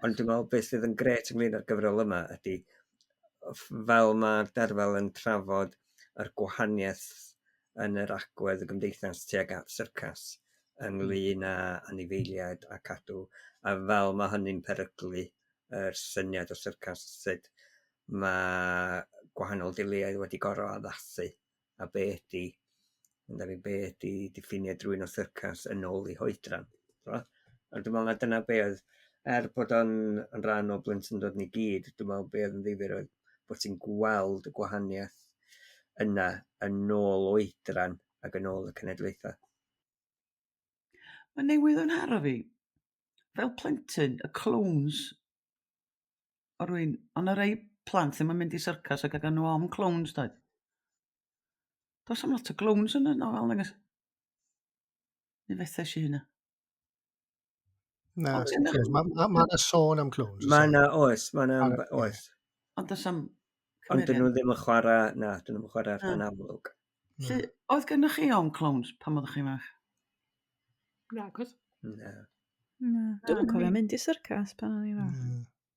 Ond dwi'n meddwl beth sydd yn gret ynglyn â'r gyfrol yma ydy, fel mae'r Derfel yn trafod yr gwahaniaeth yn yr agwedd y gymdeithas tuag at syrcas ynglyn â anifeiliaid a cadw, a fel mae hynny'n peryglu yr syniad o syrcas sut mae gwahanol deuluoedd wedi gorau addasu a be ydy diffiniad rhywun o syrcas yn ôl i hoedran. A dwi'n meddwl na dyna be oedd, bod o'n rhan o blentyndod ni gyd, dwi'n meddwl be oedd yn ddifyr oedd bod ti'n gweld y gwahaniaeth yna yn ôl oedran ac yn ôl y cenedlaethau. Mae newydd yn haro fi, fel plentyn, y clowns o rwy'n, ond y rei plant ddim yn mynd i syrcas ac gan nhw am clowns, dweud. Does am lot o clowns yn y nofel, nagos? Ni fethau si hynna. Na, mae yna sôn am clowns. Mae yna oes. Ond does am... Ond dyn nhw ddim yn chwarae, dyn nhw'n chwarae yn amlwg. Oedd gennych chi am clowns pan oeddech chi fach? Na, cos? Na. Dwi'n cofio mynd i syrcas pan o'n i fach.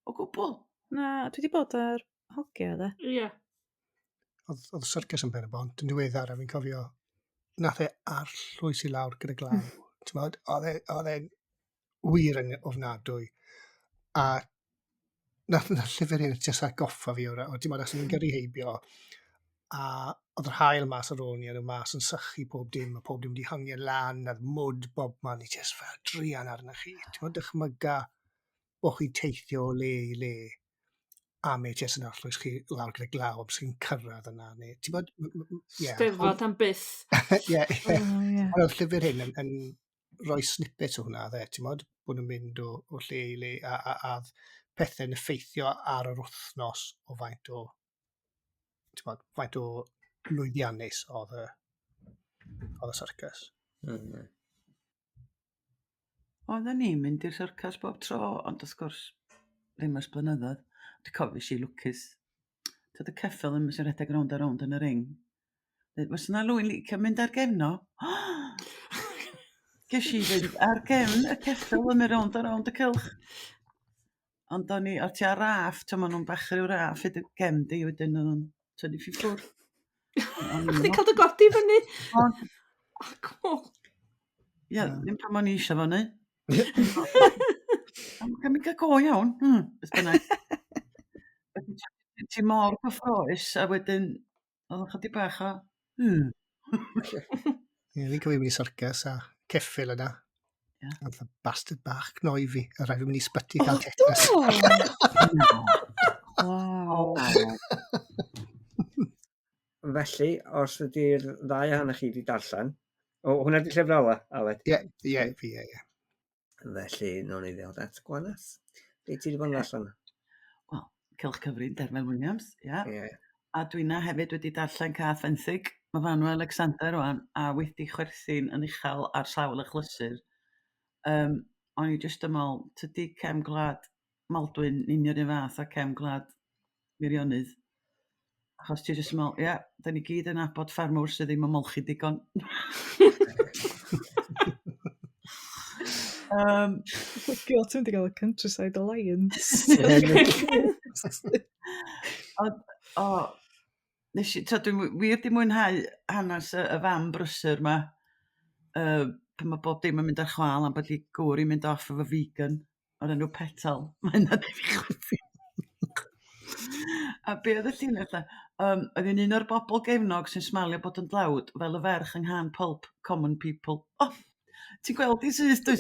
O gwbl? Na, dwi wedi bod ar hogia, de. Ie. Oedd syrcas yn pen y bont, yn diweddar a fi'n cofio, nath e arllwys i lawr gyda glaw. Oedd e'n wir yn ofnadwy. A nath llyfr un jyst atgoffa fi o'r as yn gyrru heibio. A oedd yr hael mas ar ôl ni, a nhw mas yn sychu pob dim, a pob dim wedi hangio lan, a mwd bob man i jyst fel drian arna chi. Dychmyga bod chi'n teithio o le i le. A mae jyst yn arllwys chi lawr gyda glaw am sy'n cyrraedd yna. Steddfod am byth. Ie. Oedd llyfr hyn yn rhoi snippet o hwnna, bod nhw'n mynd o lle i le, a pethau'n effeithio ar yr wythnos o faint o lwyddiannus oedd y syrcas. Oedden ni'n mynd i'r syrcas bob tro, ond wrth gwrs ddim ys blynyddoedd. Dwi'n cofio si lwcus. Tyd y ceffil yn sy'n rhedeg rownd a rownd yn y ring. Fes yna lwy'n licio mynd ar gefno. Ges i fynd ar gefn y ceffil yn mynd rownd a rownd y cylch. Ond o'n i, o ti ar raff, maen nhw'n bach rhyw raff i'r gefndi, wedyn nhw'n tynnu ffi ffwr. Chdi cael dy godi fyny? Cool. Ie, ddim pan o'n i eisiau fo ni. Gan mi gael go iawn. Beth bynnag. Ti mor gyffroes, a wedyn, oedd yn chydig bach o... Fi'n cofio mynd i syrcas a ceffil yna. Oedd y bastard bach gnoi fi, a rhaid fi mynd i sbyty cael tetanus. Wow. Felly, os ydy'r ddau ohonych chi wedi darllen, hwnna di llyfr ola, Aled? Ie. Felly, nhw'n ei ddod at Gwanas. Be ti wedi bod yn darllen? Wel, Cylch Cyfrin, Derfel Williams, A dwi'n hefyd wedi darllen Cath Fenthyg, mae fanw Alexander o'n, a wedi chwerthin yn uchel ar sawl achlysur. O'n i jyst ymol, tydi cem gwlad Maldwyn union un fath a cem gwlad Meirionydd. Achos ti jyst yn meddwl, ia, da ni gyd yn abod ffarmwr sydd ddim yn molchi digon. God, ti'n mynd i gael y Countryside Alliance. Dwi'n wir di mwynhau hanes y fam brysur yma. Pan mae bob dim yn mynd ar chwal am bod i gŵr i mynd off efo vegan o'r enw petal. Mae hynna ddim i chwythu. A be oedd y llun ella? Oedd hi'n un o'r bobl gefnog sy'n smalio bod yn dlawd fel y ferch yng nghan pulp common people. Ti'n gweld i syth dwi?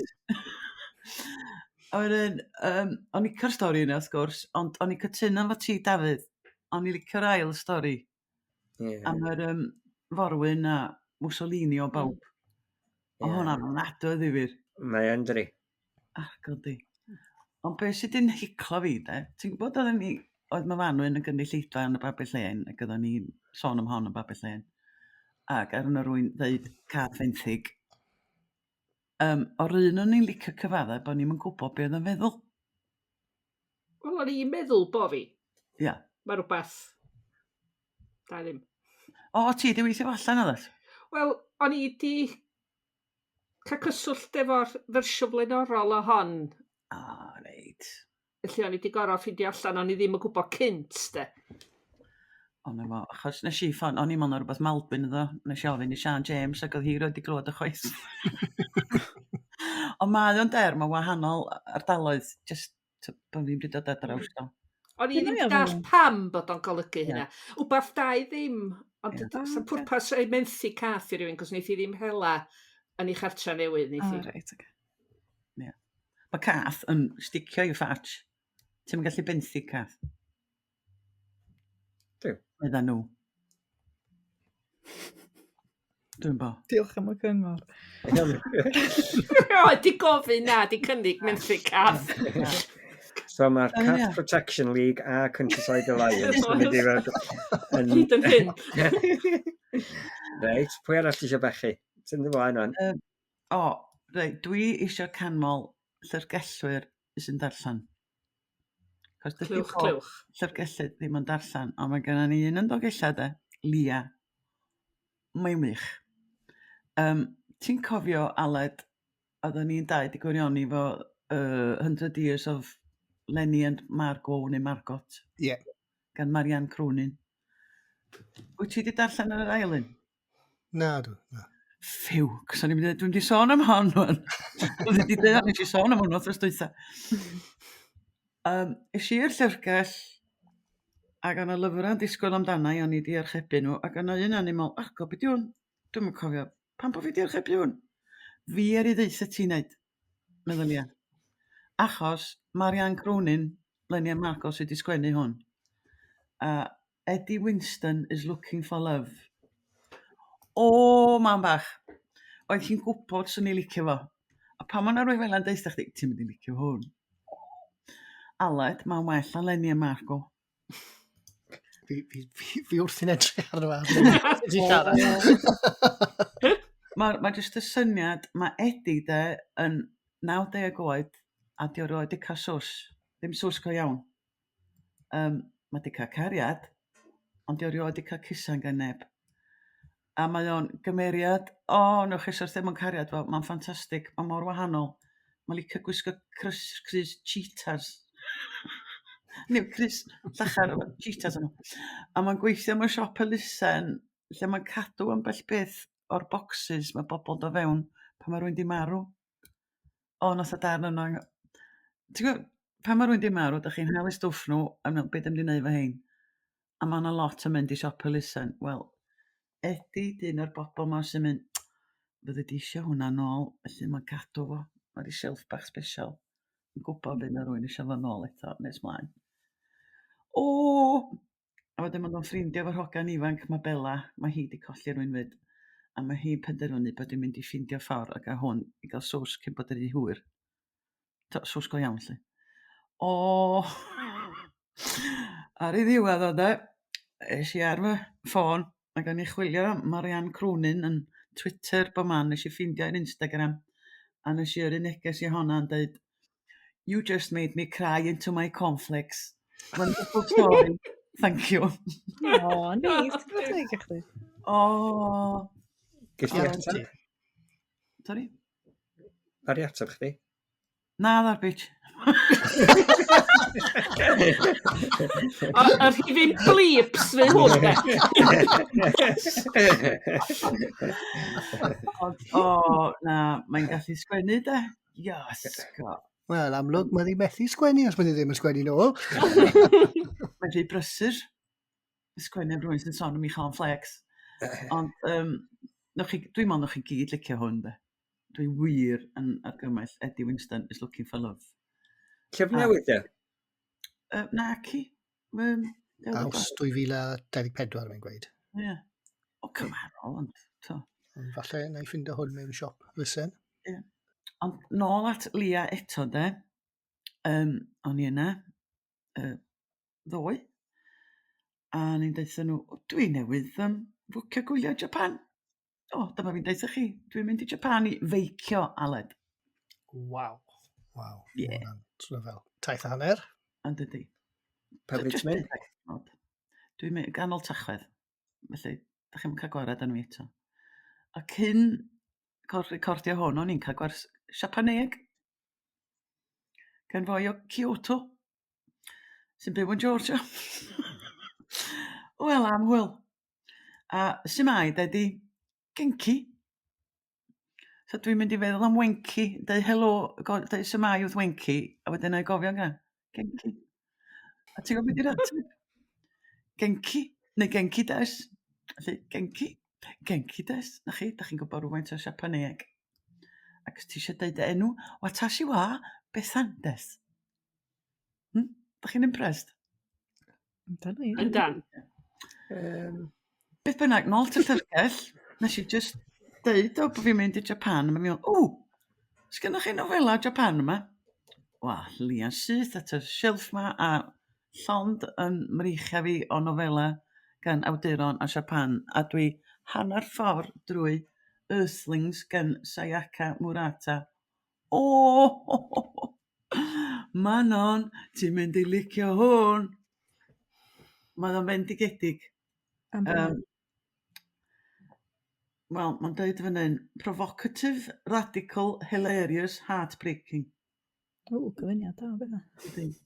O'n i cael stori yna, wrth gwrs, ond o'n i cytuno efo ti, Dafydd. O'n i licio'r ail stori. Am yr forwyn a Mussolini o bawb. O hwnna'n nadw o ddifyr. Mae yn dri. Godi. Ond beth sydd yn hiclo fi, de? Ti'n gwybod oedd mae fanwyn yn gynulleidfa yn y babell len, ac oedden ni sôn am hon yn babell len. Ac ar yna rwy'n dweud cath fenthyg. O'r un o'n i'n licio cyfadda bod ni'n gwybod beth oedd yn feddwl. Wel, o'n i'n meddwl bo fi. Ia. Mae rhywbeth. Da ddim. Ti di weithio allan o ddeth? Wel, o'n i di cael cyswllt efo'r fersiwn blaenorol o hon. Reit. Felly o'n i di gorau ffindio allan, o'n i ddim yn gwybod cynt, de. Ond efo, achos nes i ffon, o'n i mewn o rhywbeth Malbyn iddo, nes i ofyn i Sian James ac oedd hi roed i glywed y chwaith. Ond mae o'n der, mae wahanol ardaloedd, just bod fi'n dod ar draws o. O'n i ddim dall pam bod o'n golygu hynna. Wbath da i ddim, ond sy'n pwrpas ei menthu cath i rywun, cos wneith i ddim hela yn ei chartra newydd. Reit, oce. Mae cath yn sticio i'w ffatch. Ti'n mynd gallu benthu cath? Dwi'n. Meddyn nhw. Dwi'n bo. Diolch am y cyngor. Di gofyn na, di cynnig menthu cath. So mae'r Cat Protection League a Countryside Alliance yn mynd i fod yn... Hyd yn hyn. Reit, pwy arall eisiau bechu? Sy'n ymlaen o'n? Reit, dwi eisiau canmol llyfrgellwyr sy'n darllen. Clywch. Llyfrgellydd ddim yn darllen, ond mae gennym ni un yn dogella de, Lia. Mae'n wych. Ti'n cofio, Aled, oedden ni'n dau di gwirioni fo 100 Years of Lenny and Margot neu Margot. Ie. Gan Marianne Croonin. Wyt ti di darllen yr ailyn? Na, dwi. Ffiw, cos o'n i'n mynd, dwi'n di sôn am hon. Dwi'n di dweud, nes i sôn am hwn wrth ystwytha. Is i'r llyfrgell, ac yna lyfrau'n disgwyl amdana i o'n i di archebu nhw, ac yna un animal, beth diwn? Dwi'n mynd cofio, pan bo fi di archebu hwn? Fi i ddeitha ti wneud, meddwl ia. Achos Marianne Croonin, Lenny a Margot sydd wedi sgwennu hwn. Eddie Winston is looking for love. Man bach. Oedd hi'n gwybod sy'n ei licio fo. A pan mae'n arwai fel yn deitha chdi, ti'n mynd i licio hwn. Aled, mae'n well a Lenny a Margot. Fi wrthi'n edrych ar y fan. Mae jyst y syniad, mae Eddie de yn 90 oed a di o roed i cael sws. Ddim sws go iawn. Mae di cael cariad, ond di o roed i cael cusan gan neb. A mae o'n gymeriad, nwch eich syrth ddim yn cariad, mae'n ffantastig, mae mor wahanol. Mae'n licio gwisgo Chris cheetahs. Neu Chris llachar o cheetahs yno. A mae'n gweithio mewn siop elusen, lle mae'n cadw ambell beth o'r bocsys mae bobl do fewn pan mae rwy'n di marw. Nath o darn yno. Ti'n gwybod, pan mae rwy'n di marw, da chi'n hel i stwff nhw, a beth ym di wneud fo hein. A mae yna lot yn mynd i siop elusen. Wel, Eddie, dyn o'r bobl ma sy'n mynd, fydde di eisiau hwnna nôl, felly mae'n cadw fo. Mae di shelf bach special. Yn gwybod beth mae rwy'n eisiau fo nôl eto, nes mlaen. A wedyn mae'n ffrindio fo'r hogan ifanc, mae Bella, mae hi di colli rwy'n fyd. A mae hi'n penderfynu bod di'n mynd i ffindio ffordd ac a hwn i gael sws cyn bod ydi hwyr. Sws go iawn, lle. Ar ei ddiwedd o de, es i ar fy ffôn, ac o'n i chwilio Marianne Croonin yn Twitter bo man, nes i ffindio ar Instagram, a nes i yr un neges i honna yn dweud, "You just made me cry into my cornflakes. Wonderful story. Thank you. O, neis. Dwi'n ei chdi. O, Gys ti atab? sorry? Ar i atab chdi? Na, ddar bitch. A rhifin blips fe hwn, de. O, na, mae'n gallu sgwennu, de. Iasgo. Wel, amlwg, mae ddi methu sgwennu os mae ddi ddim yn sgwennu nôl. Mae'n rhy brysur. Sgwennu am rhywun sy'n son am ei chan flex. Ond, dwi'n meddwl chi gyd licio hwn, de. Dwi wir yn argymell Eddie Winston is looking for love. Llyfr newydd, de? Na, ci. Aws 2024, mae'n gweud. Ie. O, cymarol, ond to. Ond falle na i ffindio hwn mewn siop fysen. Ie. Ond nôl at Lia eto, de. O'n i yna ddoe. A ni'n deitha nhw, dwi newydd fwcio gwylio Japan. O, dyma fi'n deitha chi. Dwi'n mynd i Japan i feicio Aled. Waw. Waw. Ie. Hwnna'n sort of fel taith a hanner. Ond ydy. Pa bryd ti'n mynd? Dwi'n mynd ganol tachwedd. Felly, da chi'n cael gwared â nhw eto. A cyn recordio hwn, o'n i'n cael gwers Siapaneg. Gan fwy o Kyoto. Sy'n byw yn Georgia. Wel, am hwyl. A sy'n mai, dydy genki. So dwi'n mynd i feddwl am wenki. Deu helo, deu sy'n mai wrth wenki. A wedyn na'i gofio gan. Genki. A ti'n gwybod beth i'r ateb? Genki. Neu genki des. Felly, genki. Genki des. Na chi, da chi'n gwybod rhywfaint o Siapaneg. Ac os ti eisiau deud y enw, watashi wa bethan des. Da chi'n impressed? Yndan. Beth bynnag, nôl ty ffyrgell, nes i just deud o bod fi'n mynd i Japan, a mae'n meddwl, sgynnoch chi nofela Japan yma? Wel, lian syth at y silff ma, a llond yn mreichia fi o nofela gan awduron a Siapan, a dwi hanner ffordd drwy Earthlings gan Sayaka Murata. Manon, ti'n mynd i licio hwn. Mae o'n fendigedig. Wel, mae'n dweud fan hyn, provocative, radical, hilarious, heartbreaking. Gyfyniad da, beth.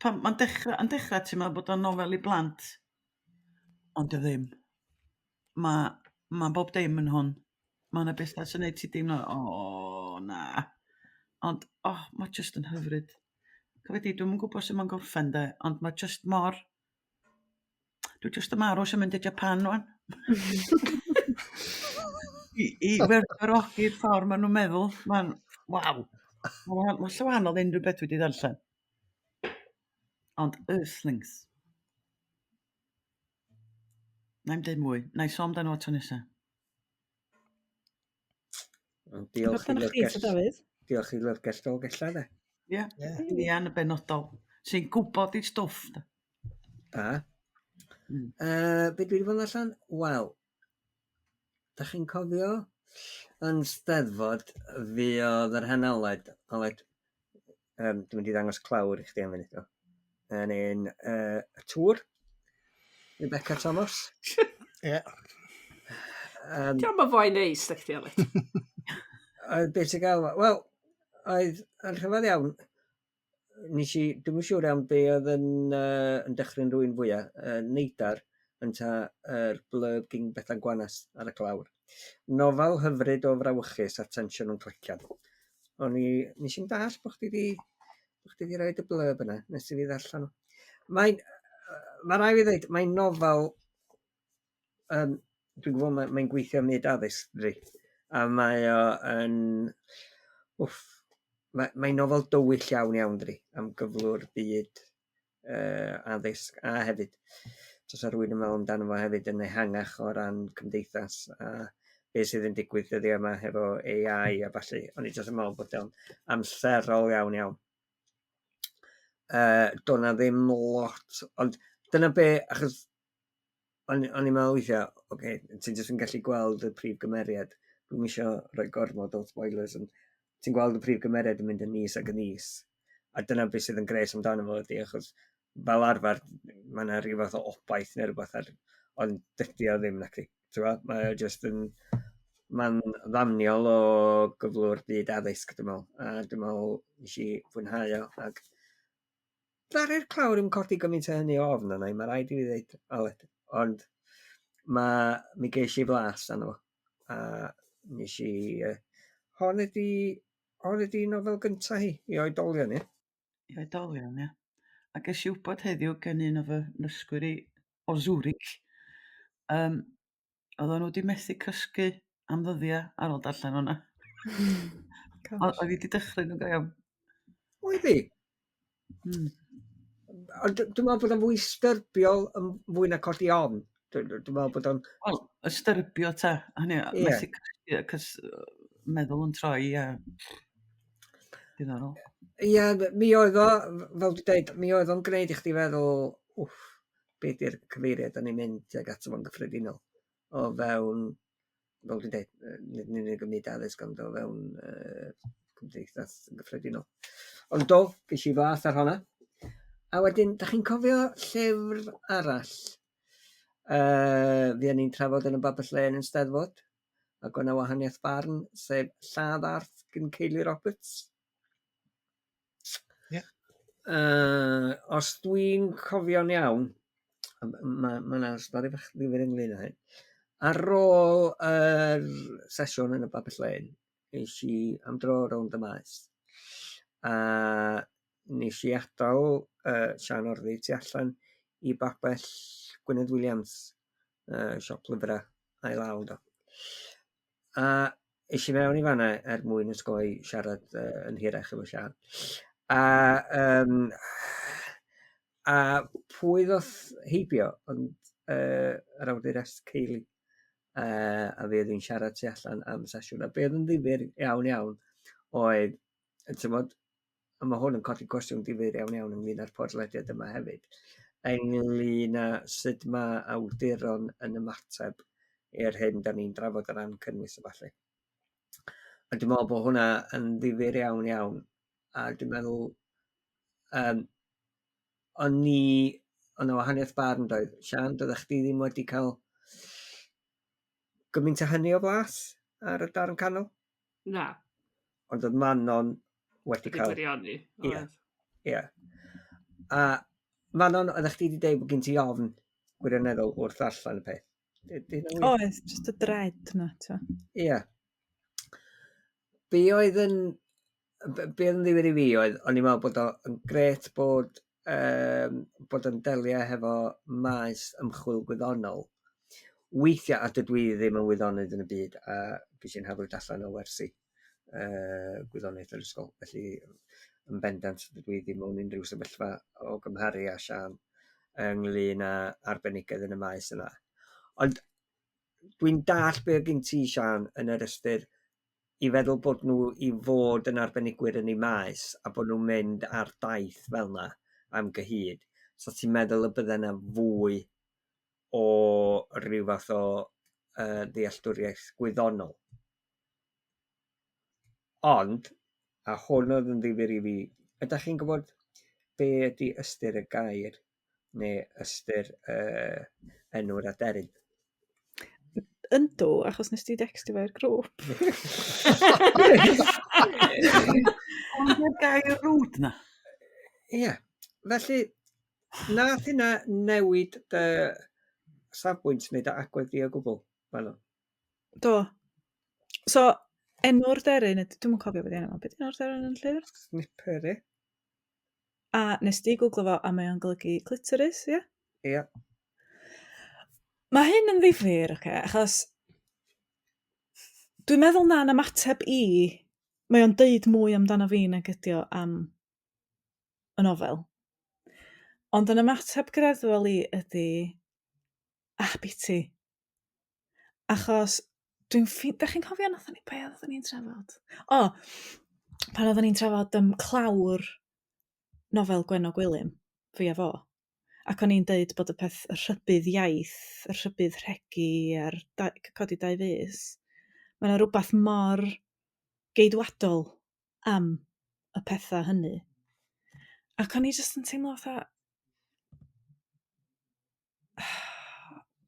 Mae'n dechrau ti'n meddwl bod o'n nofel i blant, ond y ddim. Mae bob dim yn hwn. Mae yna beth sy'n neud ti deimlo, na. Ond, mae jyst yn hyfryd. Cyfedi, dwi'n gwybod sy'n ma'n gorffen de, ond mae jyst mor... Dwi'n jyst yn marw sy'n mynd i Japan rwan. I werthfawrogi'r ffordd maen nhw'n meddwl. Waw. Mae'n llawanol unrhyw beth wedi ddarllen. Ond Earthlings. Na'i'm deud mwy. Na i sôn dan o to nesa. Diolch i Lyrgell Dolgella, de. Ie, Ian y benodol. Sy'n gwybod i stwff. Da. Be dwi wedi bod yn allan? Wel, da chi'n cofio yn Steddfod fi oedd yr hanaled, dwi'n mynd i ddangos clawr i chdi am funud o, yn un y tŵr, Rebecca Thomas. Ie. Diolch yn fwy neis, da chdi, Aled. Beth sy'n gael? Wel, oedd yn rhyfedd iawn. Dwi'n yn siŵr iawn be oedd yn dechrau'n rhywun fwyaf, neidar, yn ta yr blurb gyn bethau gwanas ar y clawr. Nofel hyfryd o frawychus a tensiwn yn clecian. Nes i'n dall bod chdi wedi rhoi y blurb yna, nes i fi ddarllen nhw. Mae rai fi ddweud, mae'n nofel, dwi'n gwybod mae'n gweithio am nid addysg, a mae o'n... Mae'n nofel dywyll iawn, am gyflwr byd addysg, a hefyd, os yw rhywun yn meddwl amdano fo hefyd yn ehangach o ran cymdeithas, a beth sydd yn digwydd dyddi yma hefo AI a falle, o'n i jyst yn meddwl bod o'n amserol iawn. Do'n na ddim lot, ond dyna be, achos o'n i'n meddwl weithiau, ti'n jyst yn gallu gweld y prif gymeriad, dwi'n eisiau rhoi gormod o spoilers, ond ti'n gweld y prif gymeriad yn mynd yn is ac yn is. A dyna beth sydd yn gres amdano fo ydy, achos fel arfer, mae yna rhyw fath o obaith neu rhywbeth ond dydy o ddim nac i. Mae o just yn... Mae'n ddamniol o gyflwr byd addysg, dwi'n meddwl. A dwi'n meddwl nes i fwynhau o. Ac ddaru'r clawr ddim codi gymaint o hynny o ofn yna, mae rhaid i fi ddweud. Ond mi ges i flas arno fo. A nes i... hon ydi nofel gyntaf i oedolion ni. I oedolion, ie. A ges i wybod heddiw gen un o fy nysgwyr i o Zurich. Oedden nhw wedi methu cysgu am ddyddiau ar ôl darllen hwnna. Oedd hi wedi dechrau nhw'n go iawn. Oedd hi? Dwi'n meddwl bod o'n fwy styrbiol yn fwy na codi ofn. Dwi'n meddwl bod o'n... Wel, ystyrbio ta. Hynny, methu cysgu, cys meddwl yn troi a... Diddorol. Ie, mi oedd o, fel dwi'n dweud, mi oedd o'n gwneud i chdi feddwl, beth yw'r cyfeiriad yn ei mynd ag ato fo'n gyffredinol. O fewn, fel dwi'n dweud, nid unig ym myd addysg, ond o fewn cymdeithas yn gyffredinol. Ond do, ges i fath ar honna. A wedyn, da chi'n cofio llyfr arall? Fuon ni'n trafod yn y Babell yn Steddfod, ac o'na wahaniaeth barn, sef Lladd Arth gan Ceili Roberts. Os dwi'n cofio'n iawn, mae yna stori fach ddifyr ynglyn â hyn. Ar ôl yr sesiwn yn y Babell, nes i am dro rownd y maes. A nes i adael Sian Orddi tu allan i babell Derfel Williams, siop lyfrau a'i law do. A es i mewn i fanna mwyn ysgoi siarad yn hirach efo Sian. A pwy ddoth heibio, ond yr awdures Ceili. A fe oedd hi'n siarad tu allan am sesiwn. A be oedd yn ddifyr iawn oedd, a mae hwn yn codi cwestiwn difyr iawn ynglyn â'r podlediad yma hefyd, ynglyn â sut mae awduron yn ymateb i'r hyn da ni'n drafod o ran cynnwys y falle. A dwi'n meddwl bod hwnna yn ddifyr iawn, a dwi'n meddwl o'n yna wahaniaeth barn doedd. Sian, doeddech chdi ddim wedi cael gymaint o hynny o flas ar y darn canol? Na. Ond oedd Manon wedi cael... Ie. A Manon, oeddech chdi wedi dweud bod gen ti ofn gwirioneddol wrth allan y peth? Oes, just y dred yna. Ie. Be oedd yn ddifyr i fi oedd, o'n i'n meddwl bod o'n gret bod yn delio hefo maes ymchwil gwyddonol. Weithiau, a dydw i ddim yn wyddonydd yn y byd, a ges i'n hafryd allan o wersi gwyddoniaeth yr ysgol. Felly, yn bendant, dydw i ddim mewn unrhyw sefyllfa o gymharu â Sian ynglyn â arbenigedd yn y maes yna. Ond dwi'n dall be gen ti, Sian, yn yr ystyr i feddwl bod nhw i fod yn arbenigwyr yn ei maes a bod nhw'n mynd ar daith fel yna am gyhyd. So ti'n meddwl y bydde yna fwy o ryw fath o ddealltwriaeth gwyddonol. Ond, a hwn oedd yn ddifyr i fi, ydych chi'n gwybod be ydy ystyr y gair neu ystyr enw'r aderyn? Yndw, achos nes ti dextio fe'r grŵp. Ond y gair rwd na? Ie, felly nath hynna newid dy safbwynt neu dy agwedd di o gwbl? Do. So, enw'r deryn, dwi'n cofio beth enw. Beth enw'r deryn yn llyfr? Snipper, ie. A nes ti googlo fo, a mae o'n golygu clitoris, ie? Ie. Mae hyn yn ddifyr, achos dwi'n meddwl na'n ymateb i, mae o'n deud mwy amdano fi nag ydi o am y nofel. Ond yn ymateb greddol i ydi biti. Achos da chi'n cofio nathon ni, be oeddwn ni'n trafod? Pan oeddwn ni'n trafod clawr nofel Gwennog Wilym, fi a fo. Ac o'n i'n deud bod y peth y rhybydd iaith, y rhybydd rhegi a'r codi dau fus, mae yna rhywbeth mor geidwadol am y pethau hynny. Ac o'n i jyst yn teimlo fatha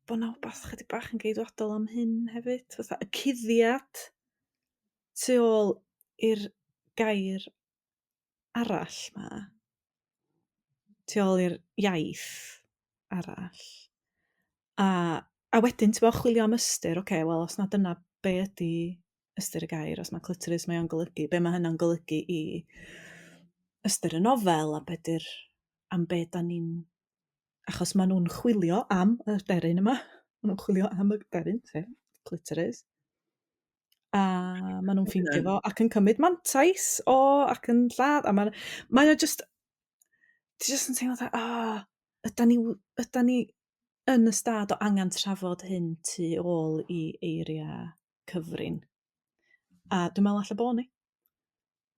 bod na wbath chydig bach yn geidwadol am hyn hefyd. Fatha y cuddiad tu ôl i'r gair arall 'ma, tu ôl i'r iaith arall. A wedyn ti'n bod chwilio am ystyr, wel os na dyna be ydy ystyr y gair, os mae clitoris mae o'n golygu, be mae hynna'n golygu i ystyr y nofel, a am be da ni'n... Achos maen nhw'n chwilio am y deryn yma, maen nhw'n chwilio am y deryn, sef clitoris, a maen nhw'n ffeindio fo ac yn cymryd mantais ac yn lladd, a mae o just... Ti just yn teimlo yda ni yn y stad o angen trafod hyn tu ôl i eiriau cyfrin. A dwi'n meddwl alla bo' ni.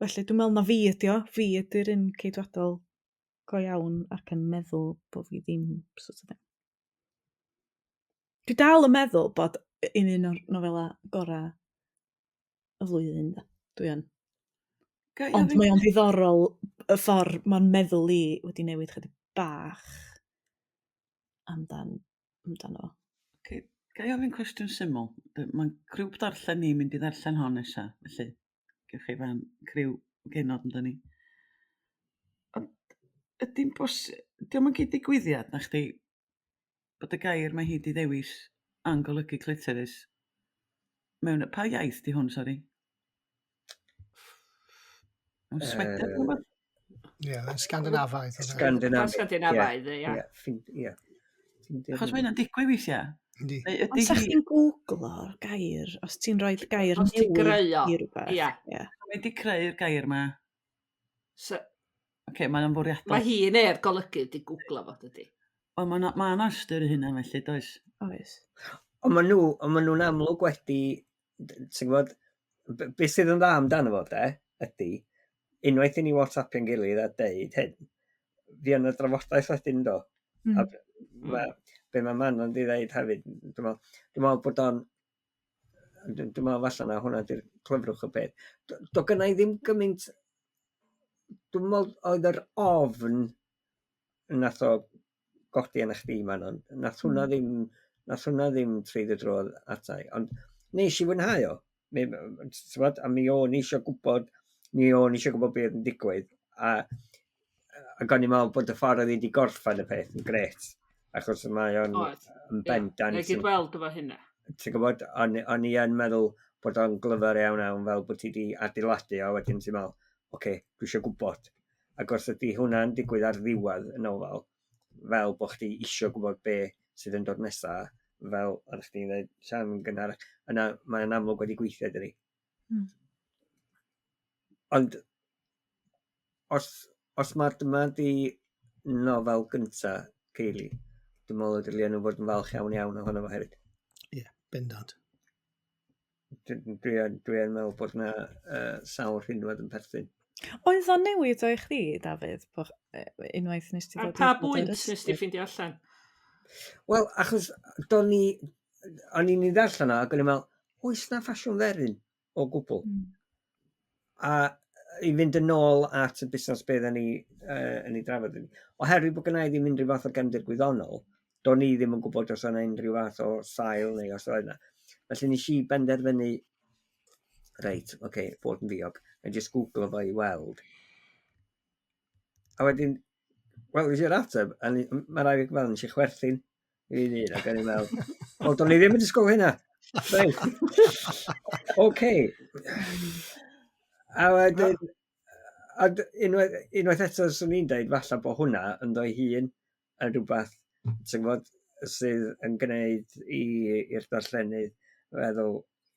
Felly dwi'n meddwl na fi ydy'r un ceidwadol go iawn ac yn meddwl bod fi ddim sort of thing. Dwi dal yn meddwl bod un o'r nofela gorau y flwyddyn. Dwi yn. Ond mae o'n ddiddorol y ffordd mae'n meddwl i wedi newid chydig bach amdano. Ga i ofyn cwestiwn syml? Mae'n criw darllen ni'n mynd i ddarllen hon nesa, felly gewch chi fan criw genod amdani. Ydy'n diolch yn gyd digwyddiad na chdi bod y gair mae hi di ddewis yn golygu clitoris mewn pa iaith di hwn, sori? Mewn Sweden neu rwbeth? Ie, yn Scandinafaidd. Scandinafaidd, ie. Achos mae hynna'n digwydd weithiau. Ond sa'ch chi'n googlo'r gair, os ti'n rhoi'r gair newydd i rhywbeth. Mae di creu'r gair ma. Mae'n fwriadol. Mae hi neu'r golygu di googlo fod ydi. Mae'n astyr hynna felly, does? Oes. Ond maen nhw'n amlwg wedi, ti'n gwybod, beth sydd yn dda amdano fo, ydy, unwaith i ni WhatsAppio'n gilydd a deud hyn, fi yn y drafodaeth wedyn do. Be mae man yn dweud hefyd, dwi'n meddwl bod o'n, dwi'n meddwl falle na hwnna di'r clyfrwch y peth. Do gynnau ddim gymaint, dwi'n meddwl oedd yr ofn nath o godi yn eich di man, nath hwnna ddim treid y drodd atai, ond nes i fwynhau o. A mi o'n i eisiau gwybod beth yn digwydd, a gan i'n meddwl bod y ffordd oedd wedi gorffen y peth yn gret. Achos mae o'n bendant. Neu gydweld efo hynna. Ti'n gwybod, o'n i yn meddwl bod o'n glyfar iawn fel bod ti wedi adeiladu a wedyn ti'n meddwl, dwi eisiau gwybod. Ac os ydy hwnna'n digwydd ar ddiwedd y nofel, fel bod chdi eisiau gwybod be sydd yn dod nesaf, fel yn chdi'n dweud, Sian yn gynnar, yna mae'n amlwg wedi gweithio dydi. Ond, os mae dyma di nofel gyntaf Ceili, dwi'n meddwl ydy nhw fod yn falch iawn o hwnna fo hefyd. Ie, bendant. Dwi'n meddwl bod yna sawl rhinwedd yn perthyn. Oedd o'n newid o i chdi, Dafydd, unwaith nes ti ddod pa bwynt nes ti ffindio allan? Wel, achos o'n i'n ei ddarllen o, ac o'n i'n meddwl, oes na ffasiwn dderyn o gwbl. A i fynd yn ôl at y busnes beth yn ei drafod. Oherwydd bod gynna i ddim unrhyw fath o gefndir gwyddonol, do'n i ddim yn gwybod os yna unrhyw fath o sail neu os oedd yna. Felly nes i benderfynu, bod yn ddiog, a jyst googlo fo i weld. A wedyn, nes i'r ateb, a mae rai fi gweld nes i chwerthin i fi ddyn, ac o'n i'n meddwl, do'n i ddim yn disgwyl hynna. A wedyn, unwaith eto swn i'n dweud falle bod hwnna yn ddo'i hun yn rhywbeth sydd yn gwneud i'r darllenydd feddwl,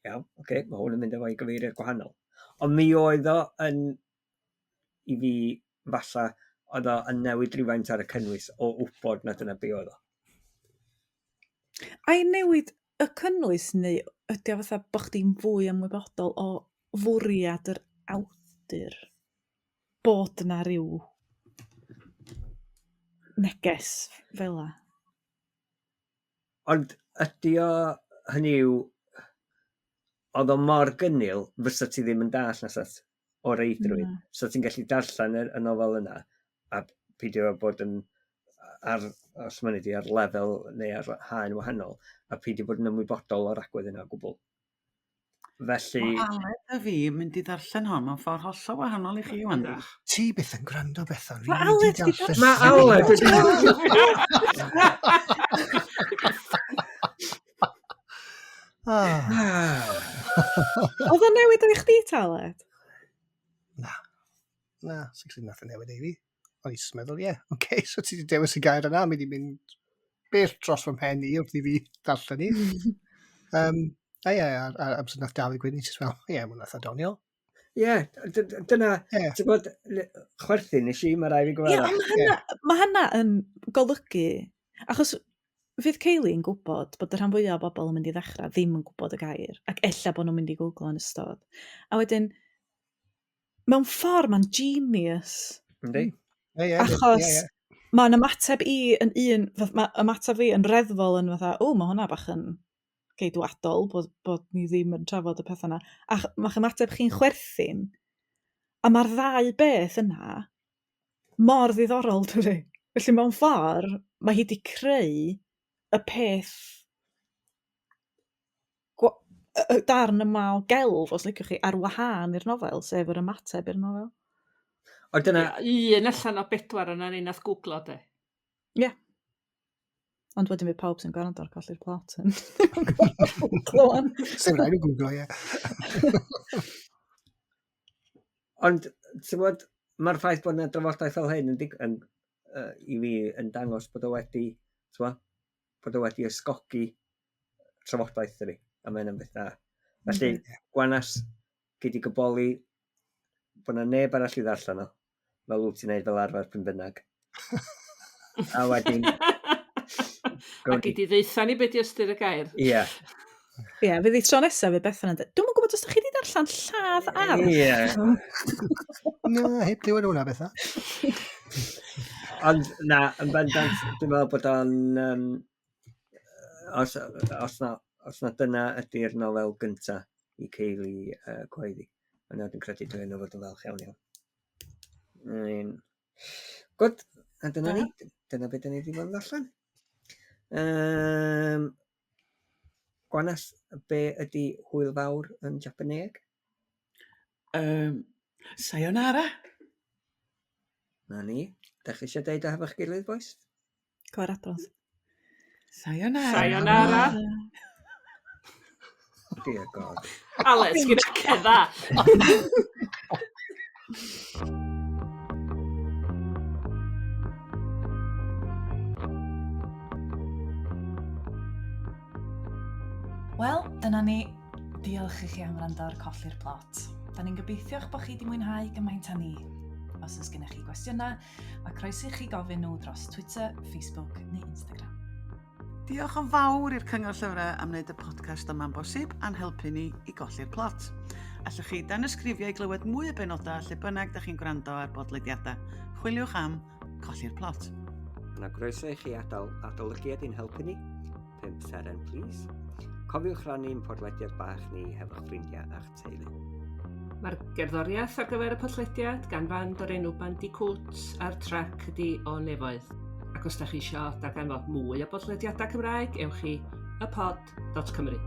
mae hwn yn mynd efo i gyfeiriad gwahanol. Ond mi oedd o yn, i fi falle, oedd o yn newid rhywfaint ar y cynnwys o wybod na dyna be oedd o. A'i newid y cynnwys neu ydy o fatha bod chdi'n fwy ymwybodol o fwriad yr awdur bod yna rhyw neges fel la? Ond ydy o hynny yw, oedd o mor gynnil fysa ti ddim yn dall na sat o reidrwydd. So ti'n gallu darllen y nofel yna a peidio bod yn os mae'n ydi ar lefel neu ar haen wahanol, a peidio bod yn ymwybodol o'r agwedd yna o gwbl. Felly... Mae Aled a fi mynd i ddarllen hon mewn ffordd hollol wahanol i chi wan. Ti byth yn gwrando bethau. Mae Aled wedi darllen. Mae Aled wedi Oedd o'n newid o'i chdi, Aled? Na, sy'n creu nath yn newid ei fi. O'n i'n meddwl, oce, so ti wedi dewis y gair yna, mynd i mynd bell dros fy mhen i wrth i fi darllen ni. A amser nath David Gwyn, ni'n fel, mwyn nath adoniol. Dyna, ti'n bod, chwerthin nes i, mae rai fi gweld. Mae hynna yn golygu, achos fydd Kayleigh'n gwybod bod y rhan fwyaf o bobl yn mynd i ddechrau ddim yn gwybod y gair, ac ella bod nhw'n mynd i googlo yn ystod. A wedyn, mewn ffordd mae'n genius. Yndi? Achos mae'n ymateb i yn mae ymateb fi yn reddfol yn fatha, mae hwnna bach yn geidwadol, bod ni ddim yn trafod y peth yna. A mae'ch ymateb chi'n chwerthin, a mae'r ddau beth yna mor ddiddorol, dydy. Felly mewn ffordd, mae hi wedi creu y peth y darn yma o gelf, os liciwch chi, ar wahân i'r nofel, sef yr ymateb i'r nofel. O dyna... Un allan o 4 yna ni nath googlo, de. Ie. Ond wedyn fi pawb sy'n gwrando ar colli'r plot yn clywon. Sy'n rhaid o googlo, Ond, ti'n bod, mae'r ffaith bod yna drafodaeth fel hyn i fi yn dangos bod o wedi, bod o wedi ysgogi trafodaeth ydi, a mae'n am beth da. Felly, gwanas gyd i gyboli bod yna neb arall i ddarllen o, fel wyt ti'n neud fel arfer pyn bynnag. A wedyn... A gyd i ddeitha ni beth i ystyr y gair. Ie. Ie, fydd i tro nesaf fi Bethan yn dweud, dwi'n gwybod os ydych chi wedi darllen lladd ar. Ie. Na, heb glywed hwnna bethau. Ond na, yn bendant, dwi'n meddwl bod o'n... Os na dyna ydy'r nofel gyntaf i Ceili Gweiddi. Yna dwi'n credu dwi'n fod yn falch iawn. Gwyd, a dyna ni. Dyna beth ni wedi bod yn ddarllen. Gwanas, be ydy hwyl fawr yn Japaneeg? Sayonara. Na ni. Da chi eisiau deud o hefo'ch gilydd, boes? Cor adrodd. Sayonara. Sayonara. Dear God. Alex, gyda cedda. Wel, dyna ni. Diolch i chi am wrando ar Colli'r Plot. Da ni'n gobeithio eich bod chi wedi mwynhau gymaint â ni. Os oes gennych chi gwestiynau, mae croeso i chi gofyn nhw dros Twitter, Facebook neu Instagram. Diolch yn fawr i'r Cyngor Llyfrau am wneud y podcast yma'n bosib a'n helpu ni i golli'r plot. Allwch chi dan ysgrifio i glywed mwy o benodau lle bynnag da chi'n gwrando ar bodlediadau. Chwiliwch am Colli'r Plot. Yna groeso i chi adolygiad i'n helpu ni. 5 seren, please. Cofiwch rannu'n podlediad bach ni hefo'ch ffrindiau a'ch teulu. Mae'r gerddoriaeth ar gyfer y podlediad gan fand o'r enw Bandicoots a'r trac ydi o Nefoedd. Ac os da chi eisiau darganfod mwy o bodlediadau Cymraeg, ewch i ypod.cymru.